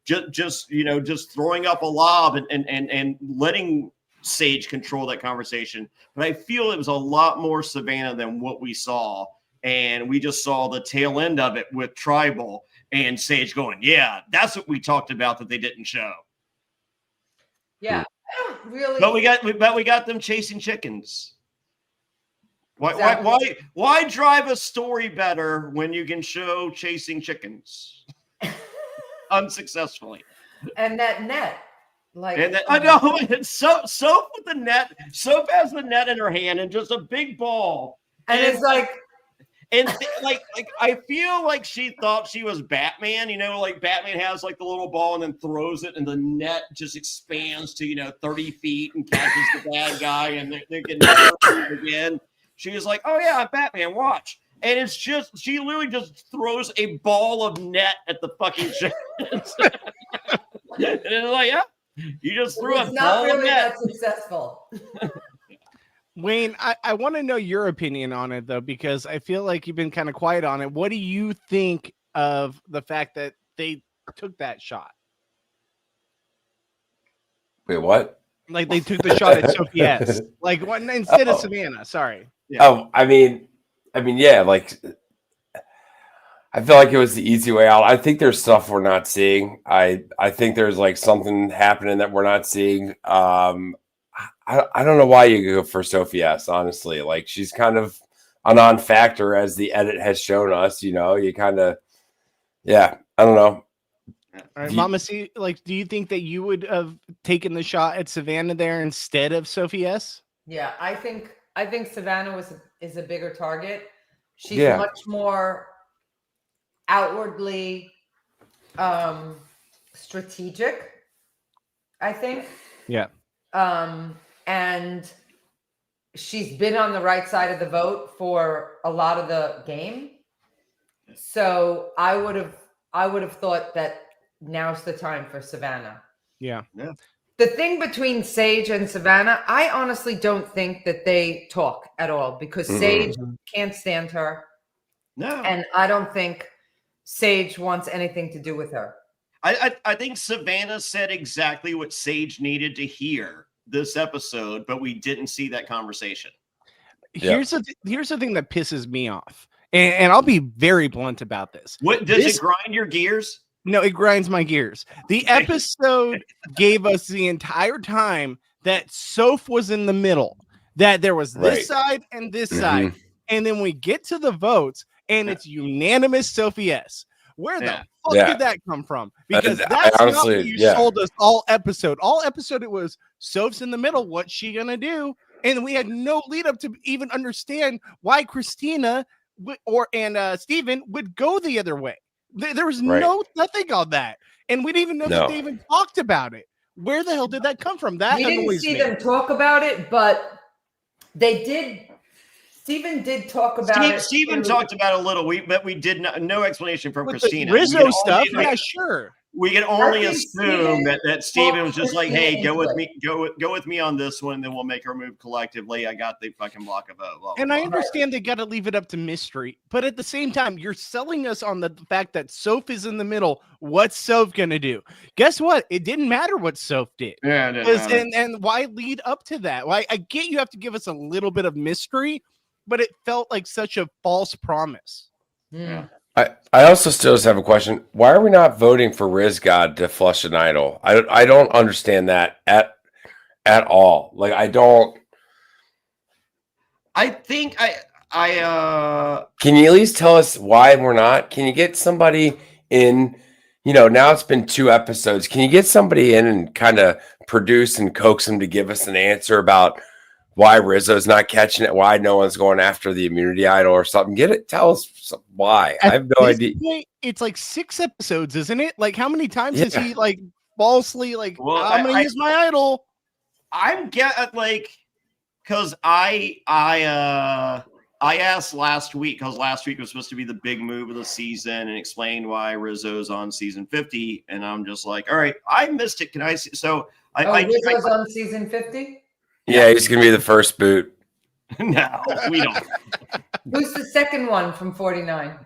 just throwing up a lob and letting Sage control that conversation. But I feel it was a lot more Savannah than what we saw, and we just saw the tail end of it with Tribal and Sage going, "Yeah, that's what we talked about that they didn't show." Yeah, I don't really. But we got them chasing chickens. Exactly. Why drive a story better when you can show chasing chickens unsuccessfully? And that net, I know it's Soap with the net. Soap has the net in her hand and just a big ball, and it's like. And I feel like she thought she was Batman, like Batman has like the little ball and then throws it, and the net just expands to 30 feet and catches the bad guy, and they can never again. She was like, "Oh yeah, I'm Batman, watch." And it's just, she literally just throws a ball of net at the fucking chickens. And it's like, yeah, you just threw a ball of net. That successful. Wayne, I want to know your opinion on it, though, because I feel like you've been kind of quiet on it. What do you think of the fact that they took that shot? Wait, what? Like they took the shot at Sophie S. Instead of Savannah. Sorry. Yeah. Oh, I mean, yeah. Like, I feel like it was the easy way out. I think there's stuff we're not seeing. I think there's like something happening that we're not seeing. I don't know why you go for Sophie S, honestly. Like, she's kind of a non-factor, as the edit has shown us. You kind of, I don't know. All right, Mama C, do you think that you would have taken the shot at Savannah there instead of Sophie S? Yeah, I think Savannah is a bigger target. She's much more outwardly strategic, I think. Yeah. And she's been on the right side of the vote for a lot of the game. So I would have thought that now's the time for Savannah. Yeah. The thing between Sage and Savannah, I honestly don't think that they talk at all, because Sage can't stand her. No. And I don't think Sage wants anything to do with her. I think Savannah said exactly what Sage needed to hear this episode, but we didn't see that conversation. Here's the thing that pisses me off, and I'll be very blunt about this. What does it grind your gears? No, it grinds my gears. The episode gave us the entire time that Soph was in the middle, that there was this side and this side, and then we get to the votes, and it's unanimous Sophie S. Where the fuck did that come from? Because that's honestly, not what you sold us all episode. All episode, it was Soph's in the middle. What's she gonna do? And we had no lead up to even understand why Christina and Steven would go the other way. There was nothing on that, and we didn't even know that they even talked about it. Where the hell did that come from? That we didn't see them talk about it, but they did. Steven did talk about it. Steven talked about it a little, but we did no explanation from with Christina. The Rizzo stuff, yeah, sure. we can only I think assume that Steven was just like, hey, go with me. me, go with me on this one, and then we'll make our move collectively. I got the fucking block of vote. Blah, blah, And I blah. understand they got to leave it up to mystery, but at the same time, you're selling us on the fact that Soph is in the middle. What's Soph gonna do? Guess what? It didn't matter what Soph did. Yeah, it didn't matter. And why lead up to that? Why I get you have to give us a little bit of mystery, but it felt like such a false promise. Yeah. I also still just have a question. Why are we not voting for Riz God to flush an idol? I don't understand that at all. Like I don't. I think I Can you at least tell us why we're not? Can you get somebody in? You know, now it's been 2 episodes. Can you get somebody in and kind of produce and coax them to give us an answer about why Rizzo's not catching it? Why no one's going after the immunity idol or something? Get it. Tell us why. I have no idea. Point, it's like 6 episodes, isn't it? Like how many times has Yeah. he like falsely like Well, I'm gonna use my idol? I'm because I asked last week because last week was supposed to be the big move of the season and explained why Rizzo's on season 50, and I'm just like, all right, I missed it. Can I see? So Rizzo's on season 50? Yeah, he's gonna be the first boot. No, we don't. Who's the second one from 49?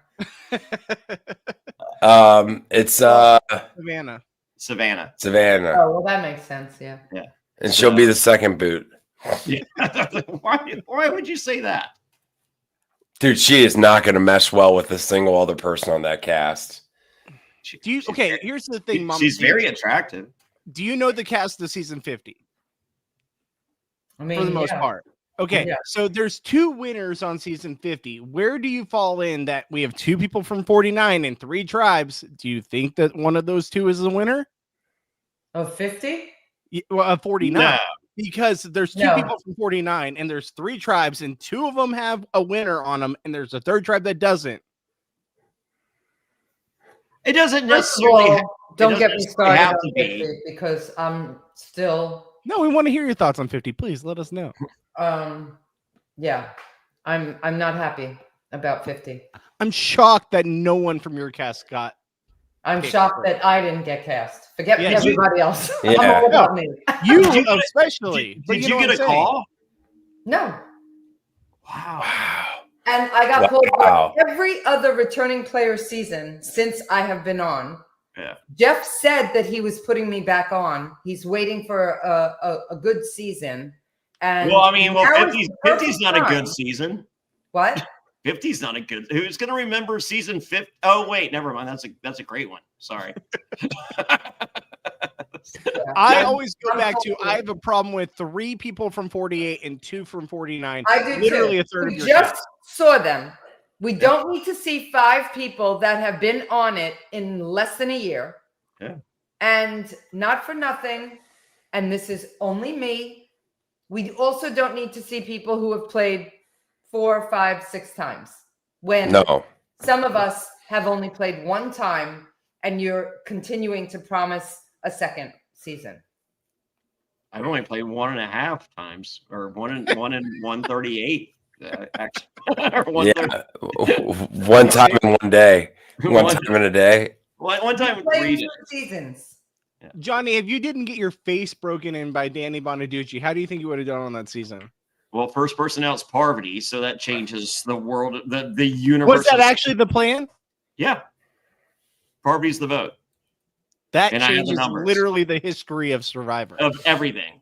It's Savannah. Savannah. Oh, well, that makes sense. Yeah. and she'll be the second boot. Yeah. Why would you say that? Dude, she is not gonna mesh well with a single other person on that cast. Here's the thing, Mom. She's very attractive. Do you know the cast of season 50? I mean, For the most part. Okay, Yeah. so there's 2 winners on season 50. Where do you fall in that we have 2 people from 49 and 3 tribes? Do you think that one of those 2 is the winner? Of 50? 49. No. Because there's 2 people from 49 and there's 3 tribes and 2 of them have a winner on them and there's a 3rd tribe that doesn't. It doesn't First of necessarily. all, don't get me started have on to be. 50 because I'm still. No, we want to hear your thoughts on 50. Please let us know. Yeah, I'm not happy about 50. I'm shocked that no one from your cast got. I'm shocked that I didn't get cast. Forget Yeah, everybody else. Yeah. I'm all about me. You Did you especially. Did you get a call? No. Wow. And I got pulled Wow. for every other returning player season since I have been on. Yeah. Jeff said that he was putting me back on. He's waiting for a good season. And Well, I mean, now is 50's the perfect not a time. good season. What? 50's not a good. Who's going to remember season 50? Oh, wait, never mind. That's a great one. Sorry. I always go back to I have a problem with 3 people from 48 and 2 from 49. I do Literally too. a third of We your just cast. saw them. We don't need to see 5 people that have been on it in less than a year. Yeah. And not for nothing, and this is only me, we also don't need to see people who have played 4, 5, 6 times. When No. some of us have only played 1 time, and you're continuing to promise a second season. I've only played 1.5 times, or one in 138. Actually, or 130. One time in one day. One time in a day. One time in Played 3 2 days. seasons. Johnny, if you didn't get your face broken in by Danny Bonaducci, how do you think you would have done on that season? Well, first person out is Parvati, so that changes the world, the universe. Was that actually the plan? Yeah. Parvati's the vote That And I have the changes numbers. literally the history of Survivor. of everything.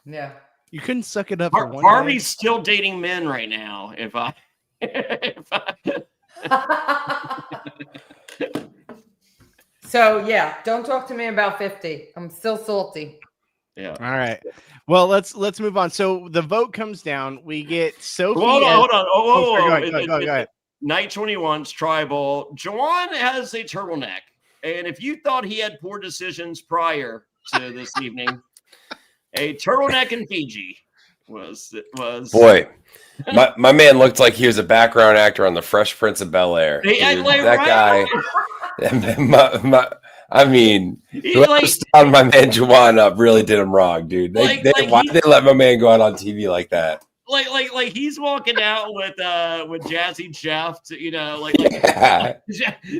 Yeah. You couldn't suck it up for one Parvati's still dating men right now. If I So yeah, don't talk to me about 50. I'm still salty. yeah. All right. Well, let's move on. So the vote comes down. We get Sophie. Hold on. Oh, sorry, go ahead. Night 21's tribal. Juwan has a turtleneck. And if you thought he had poor decisions prior to this evening, a turtleneck in Fiji was Boy, my man looked like he was a background actor on The Fresh Prince of Bel-Air. He- Dude, like, that right? guy. I mean, He, whoever like, stood my man Juwan up really did him wrong, dude. Like Why did they let my man go out on TV like that? like he's walking out with Jazzy Jeff,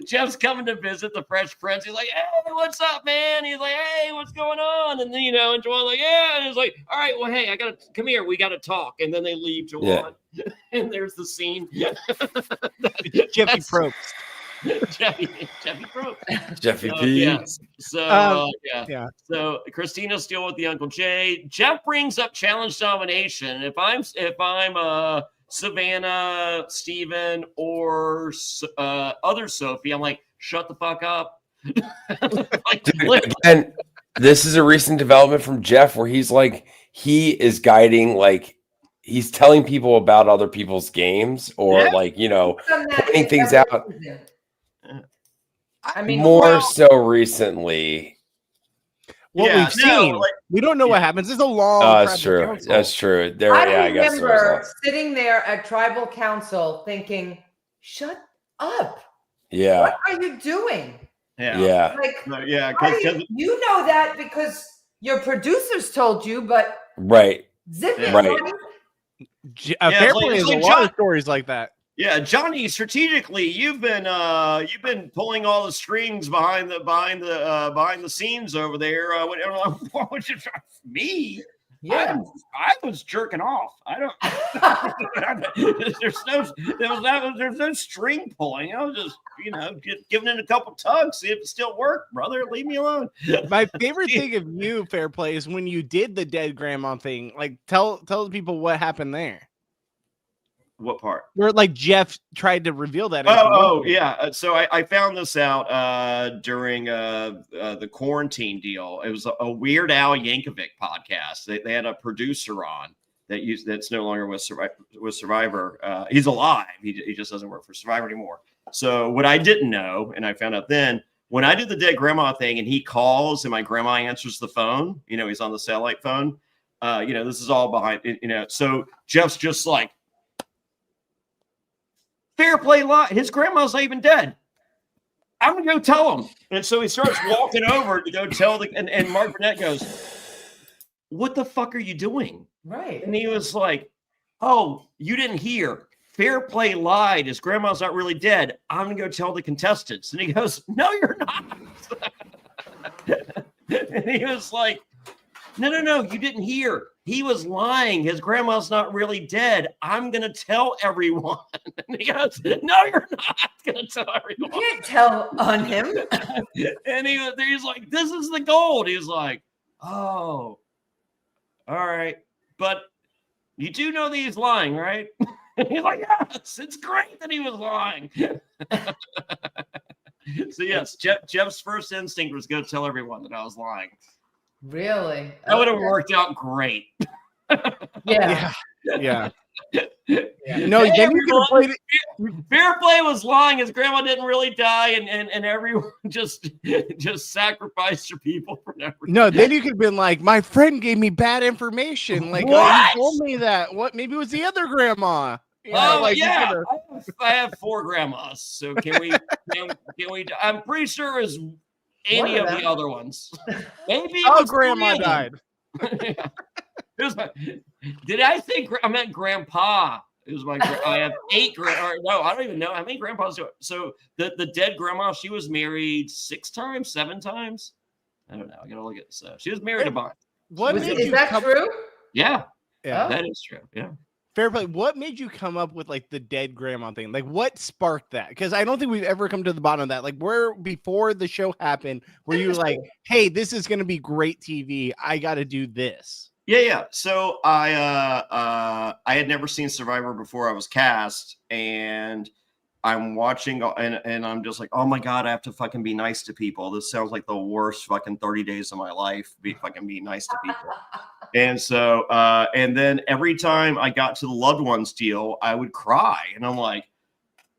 Jeff's coming to visit the Fresh Prince. He's like, hey, what's up, man? He's like, hey, what's going on? And then and Juwan like, yeah, and he's like, all right, well, hey, come here, we gotta talk. And then they leave Juwan, and there's the scene. Jeffy Probst. Jeffy Probst. Jeffy P. Yes. So So Christina's still with the Uncle Jay. Jeff brings up challenge domination. If I'm Savannah, Steven, or other Sophie, I'm like, shut the fuck up. Dude, and this is a recent development from Jeff where he's like, he is guiding, like he's telling people about other people's games or pointing things out. I mean, more so recently. We've seen, we don't know what happens. It's a long. That's true. Council. That's true. I remember sitting there at tribal council thinking, "Shut up! Yeah, what are you doing?" Yeah. Because you know that because your producers told you, but zip it, right. Fairplay is a lot of stories like that. Yeah, Johnny, strategically, you've been pulling all the strings behind the scenes over there. What would you try? Me? Yeah, I was jerking off. I don't. There's no string pulling. I was just giving it a couple tugs, see if it still worked, brother. Leave me alone. My favorite thing of you, Fairplay, is when you did the dead grandma thing. Like, tell the people what happened there. What part? Where Jeff tried to reveal that. Yeah. So I found this out during the quarantine deal. It was a Weird Al Yankovic podcast. They had a producer on that's no longer with Survivor. He's alive. He just doesn't work for Survivor anymore. So what I didn't know, and I found out then, when I did the dead grandma thing, and he calls, and my grandma answers the phone. He's on the satellite phone. This is all behind. So Jeff's just like, Fairplay lie. His grandma's not even dead. I'm gonna go tell him. And so he starts walking over to go tell and Mark Burnett goes, "What the fuck are you doing?" Right. And he was like, "Oh, you didn't hear. Fairplay lied. His grandma's not really dead. I'm gonna go tell the contestants." And he goes, "No, you're not." And he was like, No, you didn't hear. He was lying. His grandma's not really dead. I'm going to tell everyone. And he goes, "No, you're not going to tell everyone." You can't tell on him. And he's like, "This is the gold." He's like, "Oh, all right. But you do know that he's lying, right?" And he's like, "Yes, it's great that he was lying." So yes, Jeff's first instinct was go tell everyone that I was lying. Really? That would have worked out great. Yeah. No, then you could have played it. Fairplay was lying. His grandma didn't really die, and everyone just sacrificed your people for no reason. No, then you could have been like, my friend gave me bad information. Like, he told me that. What? Maybe it was the other grandma. I have 4 grandmas. So can we? I'm pretty sure it was any of the other ones. Maybe grandma died. Did I say I meant grandpa? It was I have 8 no, I don't even know how many grandpas do it. So the dead grandma, she was married 6 times, 7 times. I don't know. I gotta look at this. She was married a bunch. Is that true? Yeah, that is true. Yeah. Fairplay, what made you come up with the dead grandma thing? Like, what sparked that? Because I don't think we've ever come to the bottom of that. Like, where before the show happened, were you like, "Hey, this is going to be great TV. I got to do this." Yeah. So I had never seen Survivor before I was cast, and I'm watching, and I'm just like, "Oh my god, I have to fucking be nice to people. This sounds like the worst fucking 30 days of my life. Be nice to people." And so, and then every time I got to the loved ones deal, I would cry. And I'm like,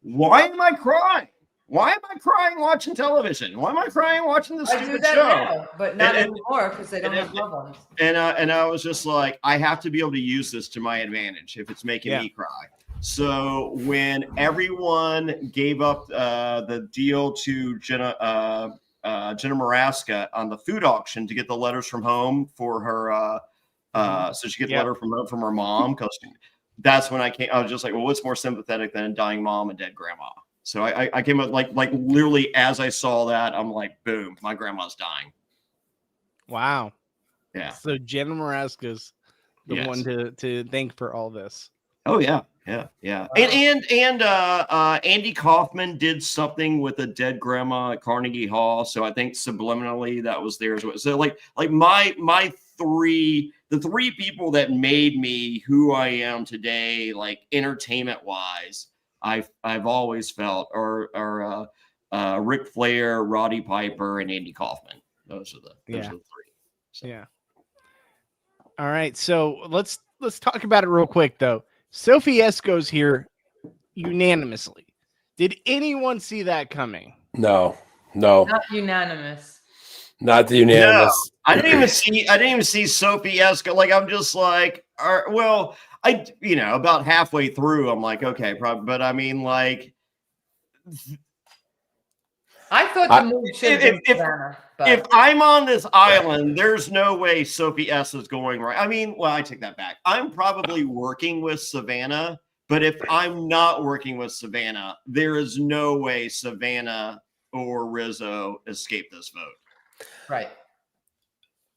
why am I crying? Why am I crying watching television? Why am I crying watching this stupid show? Now, but not anymore because they don't have loved ones. And I was just like, I have to be able to use this to my advantage if it's making me cry. So when everyone gave up the deal to Jenna Maraska on the food auction to get the letters from home for her, so she get a letter from her mom because that's when I was just like, well, what's more sympathetic than a dying mom and dead grandma? So I came up like literally as I saw that, I'm like, boom, my grandma's dying. Wow. Yeah. So Jenna Maraska's the one to thank for all this. Oh yeah. Yeah. Wow. And Andy Kaufman did something with a dead grandma at Carnegie Hall. So I think subliminally that was there as well. So like the three people that made me who I am today, like entertainment wise, I've always felt are Ric Flair, Roddy Piper, and Andy Kaufman. Those are the three. So. Yeah. All right. So let's talk about it real quick though. Sophie Esco's here unanimously. Did anyone see that coming? No. Not unanimous. Not the unanimous. No, I didn't even see Sophie Esco. Like I'm just like, about halfway through, I'm like, okay, probably. But I mean, like, I thought the move should have been Savannah. If I'm on this island, there's no way Sophie S is going right. I mean, well, I take that back. I'm probably working with Savannah, but if I'm not working with Savannah, there is no way Savannah or Rizzo escape this vote. Right.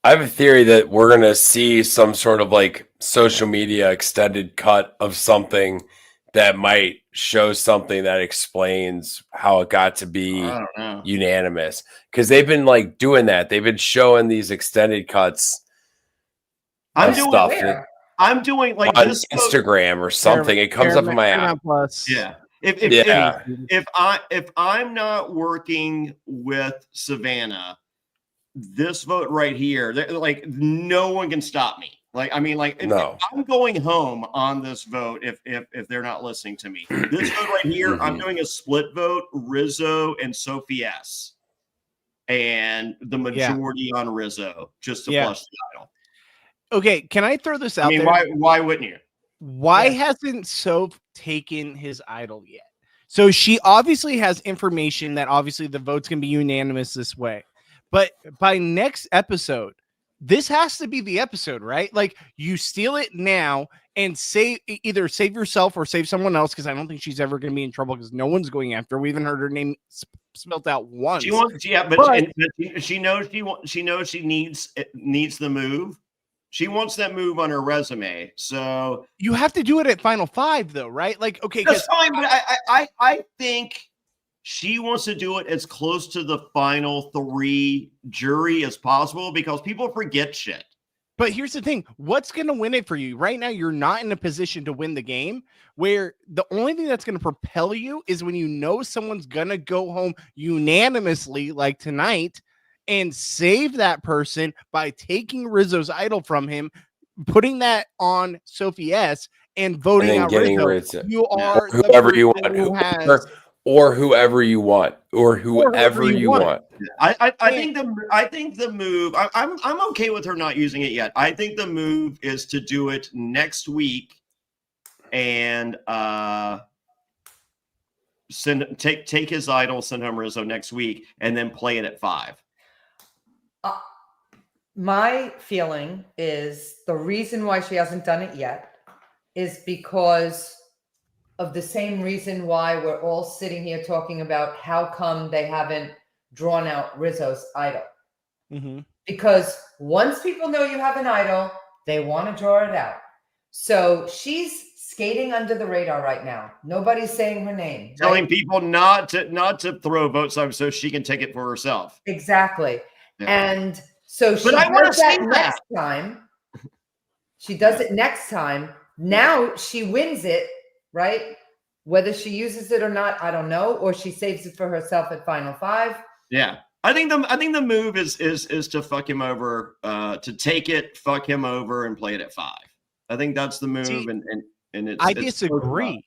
I have a theory that we're going to see some sort of like social media extended cut of something that might show something that explains how it got to be unanimous. Because they've been like doing that. They've been showing these extended cuts. I'm doing like on this Instagram or something. It comes up in my app. Yeah. If I'm not working with Savannah, this vote right here, like no one can stop me. Like, I mean, like, no. I'm going home on this vote if they're not listening to me. This vote right here, I'm doing a split vote, Rizzo and Sophie S. And the majority on Rizzo, just to flush the idol. Okay, can I throw this out there? Why wouldn't you? Why hasn't Soph taken his idol yet? So she obviously has information that obviously the votes can be unanimous this way. But by next episode, this has to be the episode, right? Like you steal it now and either save yourself or save someone else, because I don't think she's ever going to be in trouble because no one's going after her. We haven't heard her name spelled out once. She wants, but she knows she needs the move. She wants that move on her resume. So you have to do it at Final Five, though, right? Like, okay, that's fine, but I think she wants to do it as close to the final three jury as possible because people forget shit. But here's the thing. What's going to win it for you? Right now, you're not in a position to win the game, where the only thing that's going to propel you is when you know someone's going to go home unanimously, like tonight, and save that person by taking Rizzo's idol from him, putting that on Sophie S, and voting out Rizzo. You are whoever you want. Or whoever you want, or whoever you want. I think the move. I'm okay with her not using it yet. I think the move is to do it next week, and take his idol, send him Rizzo next week, and then play it at 5. My feeling is the reason why she hasn't done it yet is because of the same reason why we're all sitting here talking about how come they haven't drawn out Rizzo's idol. Mm-hmm. Because once people know you have an idol, they want to draw it out. So she's skating under the radar right now. Nobody's saying her name. Telling people not to throw votes up so she can take it for herself. Exactly. Yeah. And so she does that next time. She does it next time. Now she wins it. Right? Whether she uses it or not, I don't know. Or she saves it for herself at Final Five. Yeah. I think the move is to fuck him over, to take it, fuck him over, and play it at 5. I think that's the move. See, and it's I disagree.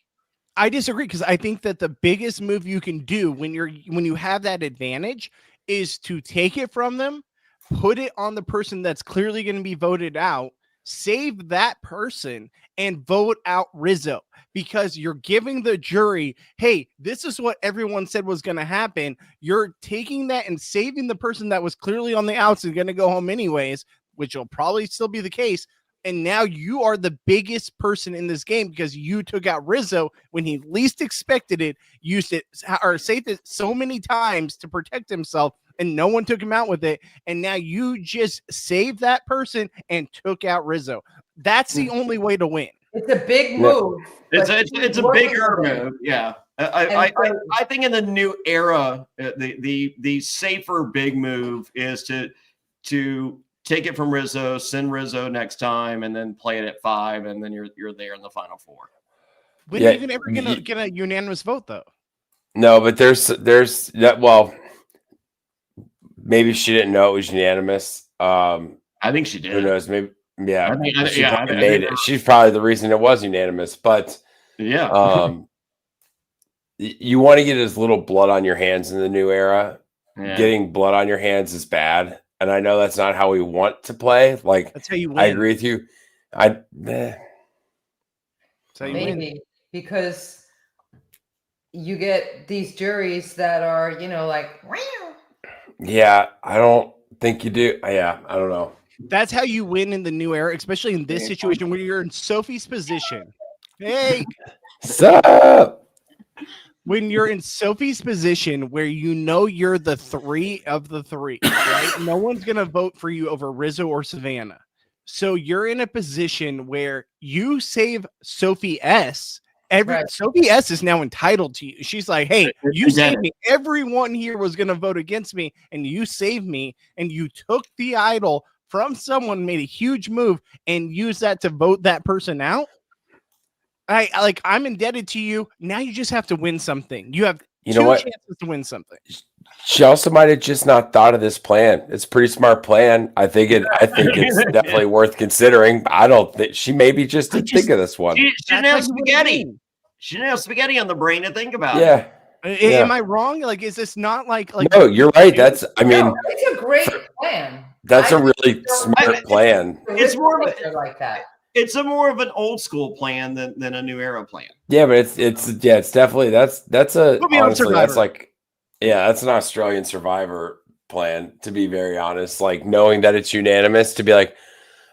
I disagree because I think that the biggest move you can do when you have that advantage is to take it from them, put it on the person that's clearly going to be voted out, save that person, and vote out Rizzo. Because you're giving the jury, hey, this is what everyone said was going to happen. You're taking that and saving the person that was clearly on the outs and going to go home anyways, which will probably still be the case, And now you are the biggest person in this game because you took out Rizzo when he least expected it, used it or saved it so many times to protect himself, and no one took him out with it. And now you just saved that person and took out Rizzo. That's the only way to win. It's a big move. It's a bigger move. Yeah. I think in the new era, the safer big move is to take it from Rizzo, send Rizzo next time, and then play it at 5, and then you're there in the final 4. When are you even ever gonna get a unanimous vote though? No, but there's that. Well, maybe she didn't know it was unanimous. I think she did. Who knows? Maybe. Yeah, she made it. She's probably the reason it was unanimous. But yeah, you want to get as little blood on your hands in the new era. Yeah. Getting blood on your hands is bad, and I know that's not how we want to play. Like, that's how you win. I agree with you. That's how you Maybe win. because you get these juries that are, like, yeah, I don't think you do. Yeah, I don't know. That's how you win in the new era, especially in this situation where you're in Sophie's position. Hey, sup? When you're in Sophie's position where you're the 3 of the 3, right? No one's going to vote for you over Rizzo or Savannah. So you're in a position where you save Sophie S. Sophie S is now entitled to you. She's like, hey, you saved me. Everyone here was going to vote against me, and you saved me, and you took the idol from someone, made a huge move, and used that to vote that person out. I'm indebted to you. Now you just have to win something. You have two chances to win something. She also might have just not thought of this plan. It's a pretty smart plan. I think it's definitely worth considering. I don't think she maybe just didn't think of this one. She didn't have spaghetti. She didn't have spaghetti on the brain to think about. Yeah. Am I wrong? Like, is this not like? No, you're right. It's a great plan. That's a really smart plan. It's more of like that. It's more of an old school plan than a new era plan. Yeah, but it's definitely that's honestly that's an Australian Survivor plan, to be very honest. Like, knowing that it's unanimous, to be like,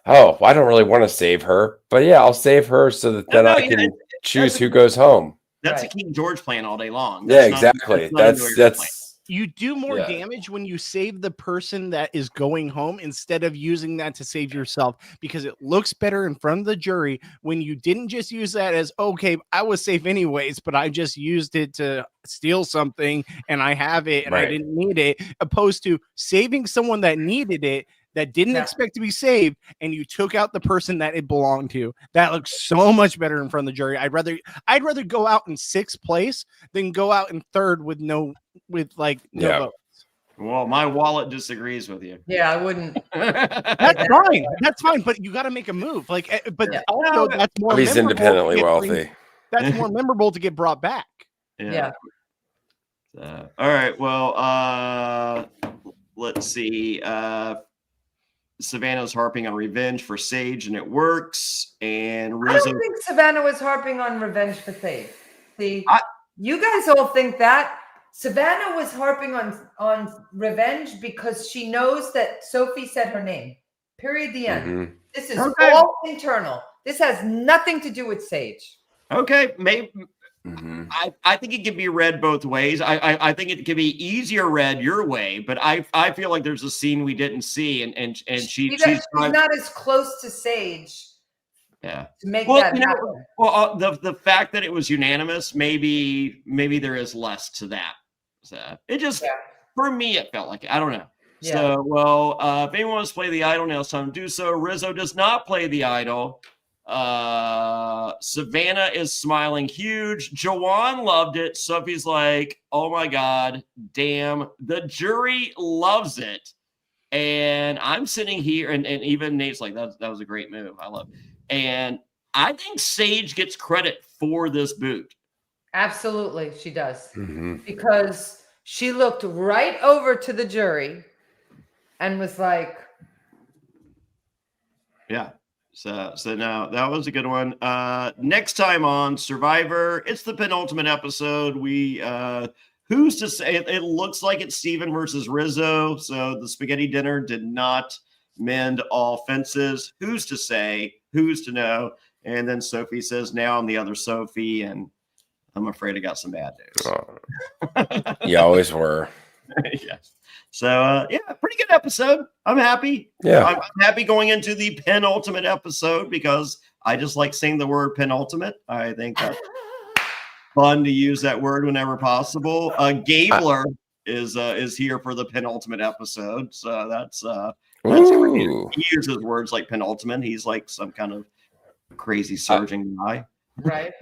oh, well, I don't really want to save her, but yeah, I'll save her so that then I can choose who goes home. That's a King George plan all day long. Yeah, exactly. That's you do more damage when you save the person that is going home instead of using that to save yourself, because it looks better in front of the jury when you didn't just use that as, okay, I was safe anyways, but I just used it to steal something and I have it and I didn't need it, opposed to saving someone that needed it, that didn't expect to be saved, and you took out the person that it belonged to. That looks so much better in front of the jury. I'd rather go out in 6th place than go out in 3rd with no votes. Well, my wallet disagrees with you. Yeah, I wouldn't. That's fine. That's fine. But you got to make a move. Also, that's more. He's independently wealthy. That's more memorable to get brought back. Yeah. All right. Well, let's see. Savannah's harping on revenge for Sage, and it works. And Rizzo, I don't think Savannah was harping on revenge for Sage. See, you guys all think that Savannah was harping on revenge because she knows that Sophie said her name. Period. The end. Mm-hmm. This is all internal. This has nothing to do with Sage. Okay, maybe. Mm-hmm. I think it can be read both ways. I think it can be easier read your way, but I feel like there's a scene we didn't see, and she's not as close to Sage. Yeah. To make that happen. Well, the fact that it was unanimous, maybe there is less to that. So it just for me, it felt like it. I don't know. Yeah. So if anyone wants to play the idol, now it's time to do so. Rizzo does not play the idol. Savannah is smiling huge. Joanne loved it. Sophie's like, oh my God, damn. The jury loves it. And I'm sitting here, and even Nate's like, that was a great move. I love it. And I think Sage gets credit for this boot. Absolutely, she does. Mm-hmm. Because she looked right over to the jury and was like, yeah. So now that was a good one. Next time on Survivor, it's the penultimate episode. We who's to say it looks like it's Steven versus Rizzo. So the spaghetti dinner did not mend all fences. Who's to say who's to know? And then Sophie says, now I'm the other Sophie, and I'm afraid I got some bad news. Oh. You always were. Yes. So, pretty good episode. I'm happy. Yeah. I'm happy going into the penultimate episode because I just like saying the word penultimate. I think that's fun to use that word whenever possible. Gabler is here for the penultimate episode. So that's great. He uses words like penultimate. He's like some kind of crazy surging guy. Right.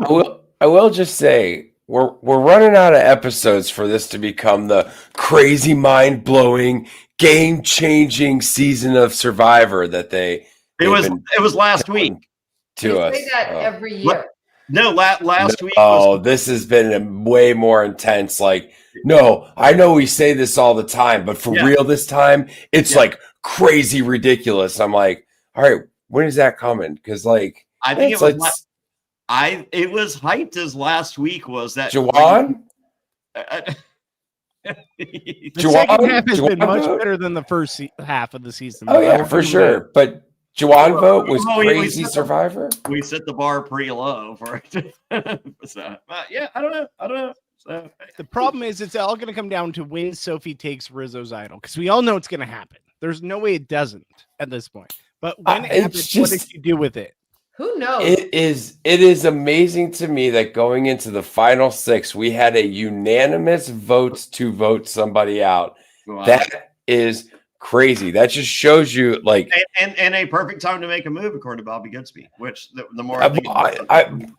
I will just say we're running out of episodes for this to become the crazy, mind-blowing, game-changing season of Survivor that it was last week to us. Say that every year. No, last week. Oh, this has been way more intense. Like, no, I know we say this all the time, but for real this time, it's like crazy ridiculous. I'm like, all right, when is that coming? Because like, I think it was it was hyped as last week was that Juwan? The second half has been much better than the first half of the season. Oh yeah, for sure. But Juwan vote was crazy Survivor. We set the bar pretty low for it. So, I don't know. So the problem is it's all going to come down to when Sophie takes Rizzo's idol because we all know it's going to happen. There's no way it doesn't at this point. But when it happens, what did you do with it? Who knows? It is amazing to me that going into the final 6, we had a unanimous votes to vote somebody out. Wow. That is crazy. That just shows you like and a perfect time to make a move according to Bobby Goodsby. Which the more but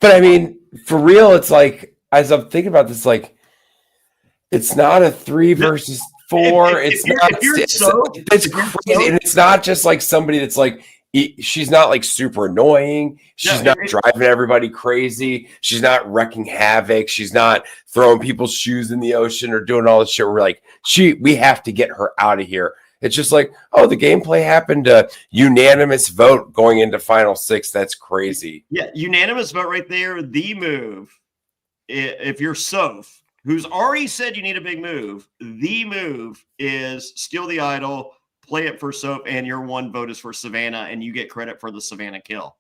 I mean, for real, it's like as I'm thinking about this, like it's not a 3 versus 4. It's crazy, and it's not just like somebody that's like. She's not like super annoying. She's not driving everybody crazy. She's not wrecking havoc. She's not throwing people's shoes in the ocean or doing all this shit. We're like, we have to get her out of here. It's just like, oh, the gameplay happened. Unanimous vote going into final 6. That's crazy. Yeah, unanimous vote right there. The move, if you're Soph, who's already said you need a big move, the move is steal the idol, play it for Soap, and your one vote is for Savannah, and you get credit for the Savannah kill.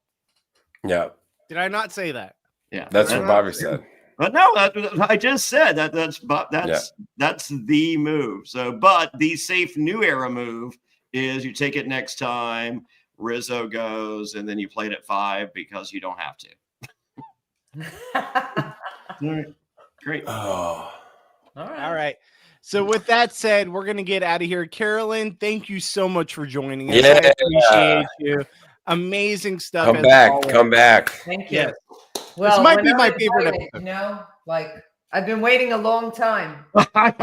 Yeah. Did I not say that? Yeah, that's what Bobby said. But no, I just said that's the move. So, but the safe new era move is you take it next time. Rizzo goes, and then you play it at 5 because you don't have to. All right. Great. Oh. All right. So with that said, we're going to get out of here. Carolyn, thank you so much for joining us. Yeah. I appreciate you. Amazing stuff. Come back. Thank you. Yes. Well, this might be my favorite episode. You know, like I've been waiting a long time. I'm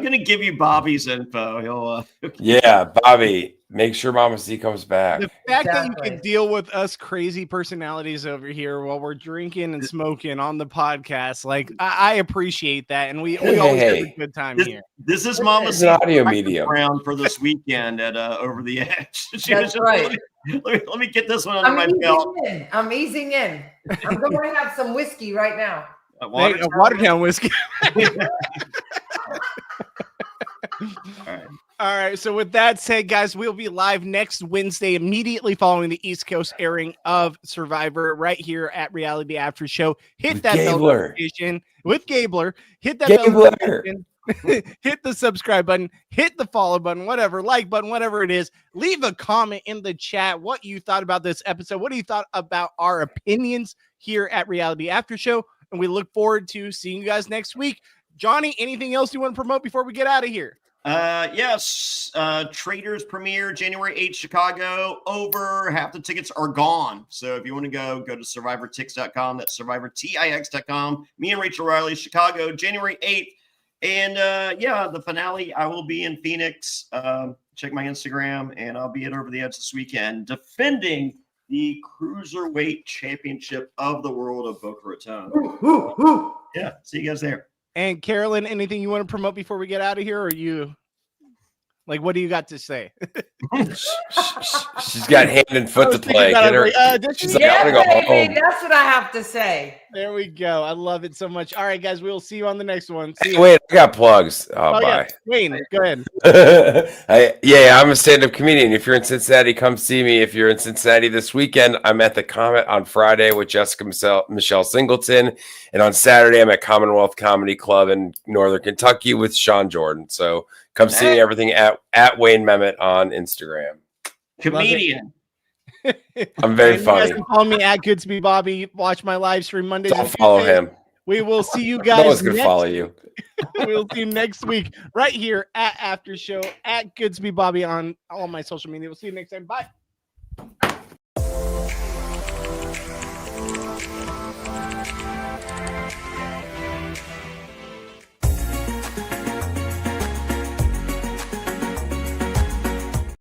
going to give you Bobby's info. Yeah, Bobby, make sure Mama C comes back. The fact that you can deal with us crazy personalities over here while we're drinking and smoking on the podcast, like I appreciate that, and we always have a good time here. This is Mama C audio medium around for this weekend at Over the Edge. That's right. Let me get this one under my belt. I'm easing in. I'm going to have some whiskey right now. Watertown whiskey. All right. So with that said, guys, we'll be live next Wednesday, immediately following the East Coast airing of Survivor, right here at Reality After Show. Hit that bell notification with Gabler. Hit that bell notification. Hit the subscribe button. Hit the follow button. Whatever, like button, whatever it is. Leave a comment in the chat what you thought about this episode. What do you thought about our opinions here at Reality After Show? And we look forward to seeing you guys next week. Johnny, anything else you want to promote before we get out of here? Yes. Traders premiere January 8th, Chicago. Over half the tickets are gone. So if you want to go to survivortix.com. That's survivortix.com. Me and Rachel Riley, Chicago, January 8th. And the finale, I will be in Phoenix. Check my Instagram, and I'll be at Over the Edge this weekend defending the Cruiserweight Championship of the World of Boca Raton. Yeah, see you guys there. And Carolyn, anything you want to promote before we get out of here? Or you, like, what do you got to say? She's got hand and foot to play. Get her. She's like, I want to go home. That's what I have to say. There we go. I love it so much. All right, guys, we will see you on the next one. See Hey, you. wait, I got plugs. Oh, Yeah. bye. Wayne, go ahead. I'm a stand-up comedian. If you're in Cincinnati, come see me. If you're in Cincinnati this weekend, I'm at the Comet on Friday with Jessica Michelle Singleton, and on Saturday I'm at Commonwealth Comedy Club in Northern Kentucky with Sean Jordan. So come see me. Everything at Wayne Memmott on Instagram. Comedian. I'm very and funny. You guys can follow me at Goodsby Bobby. Watch my live stream Mondays. Don't follow him. We will see you guys. No one's gonna follow you. We'll see you next week right here at After Show at Goodsby Bobby on all my social media. We'll see you next time. Bye.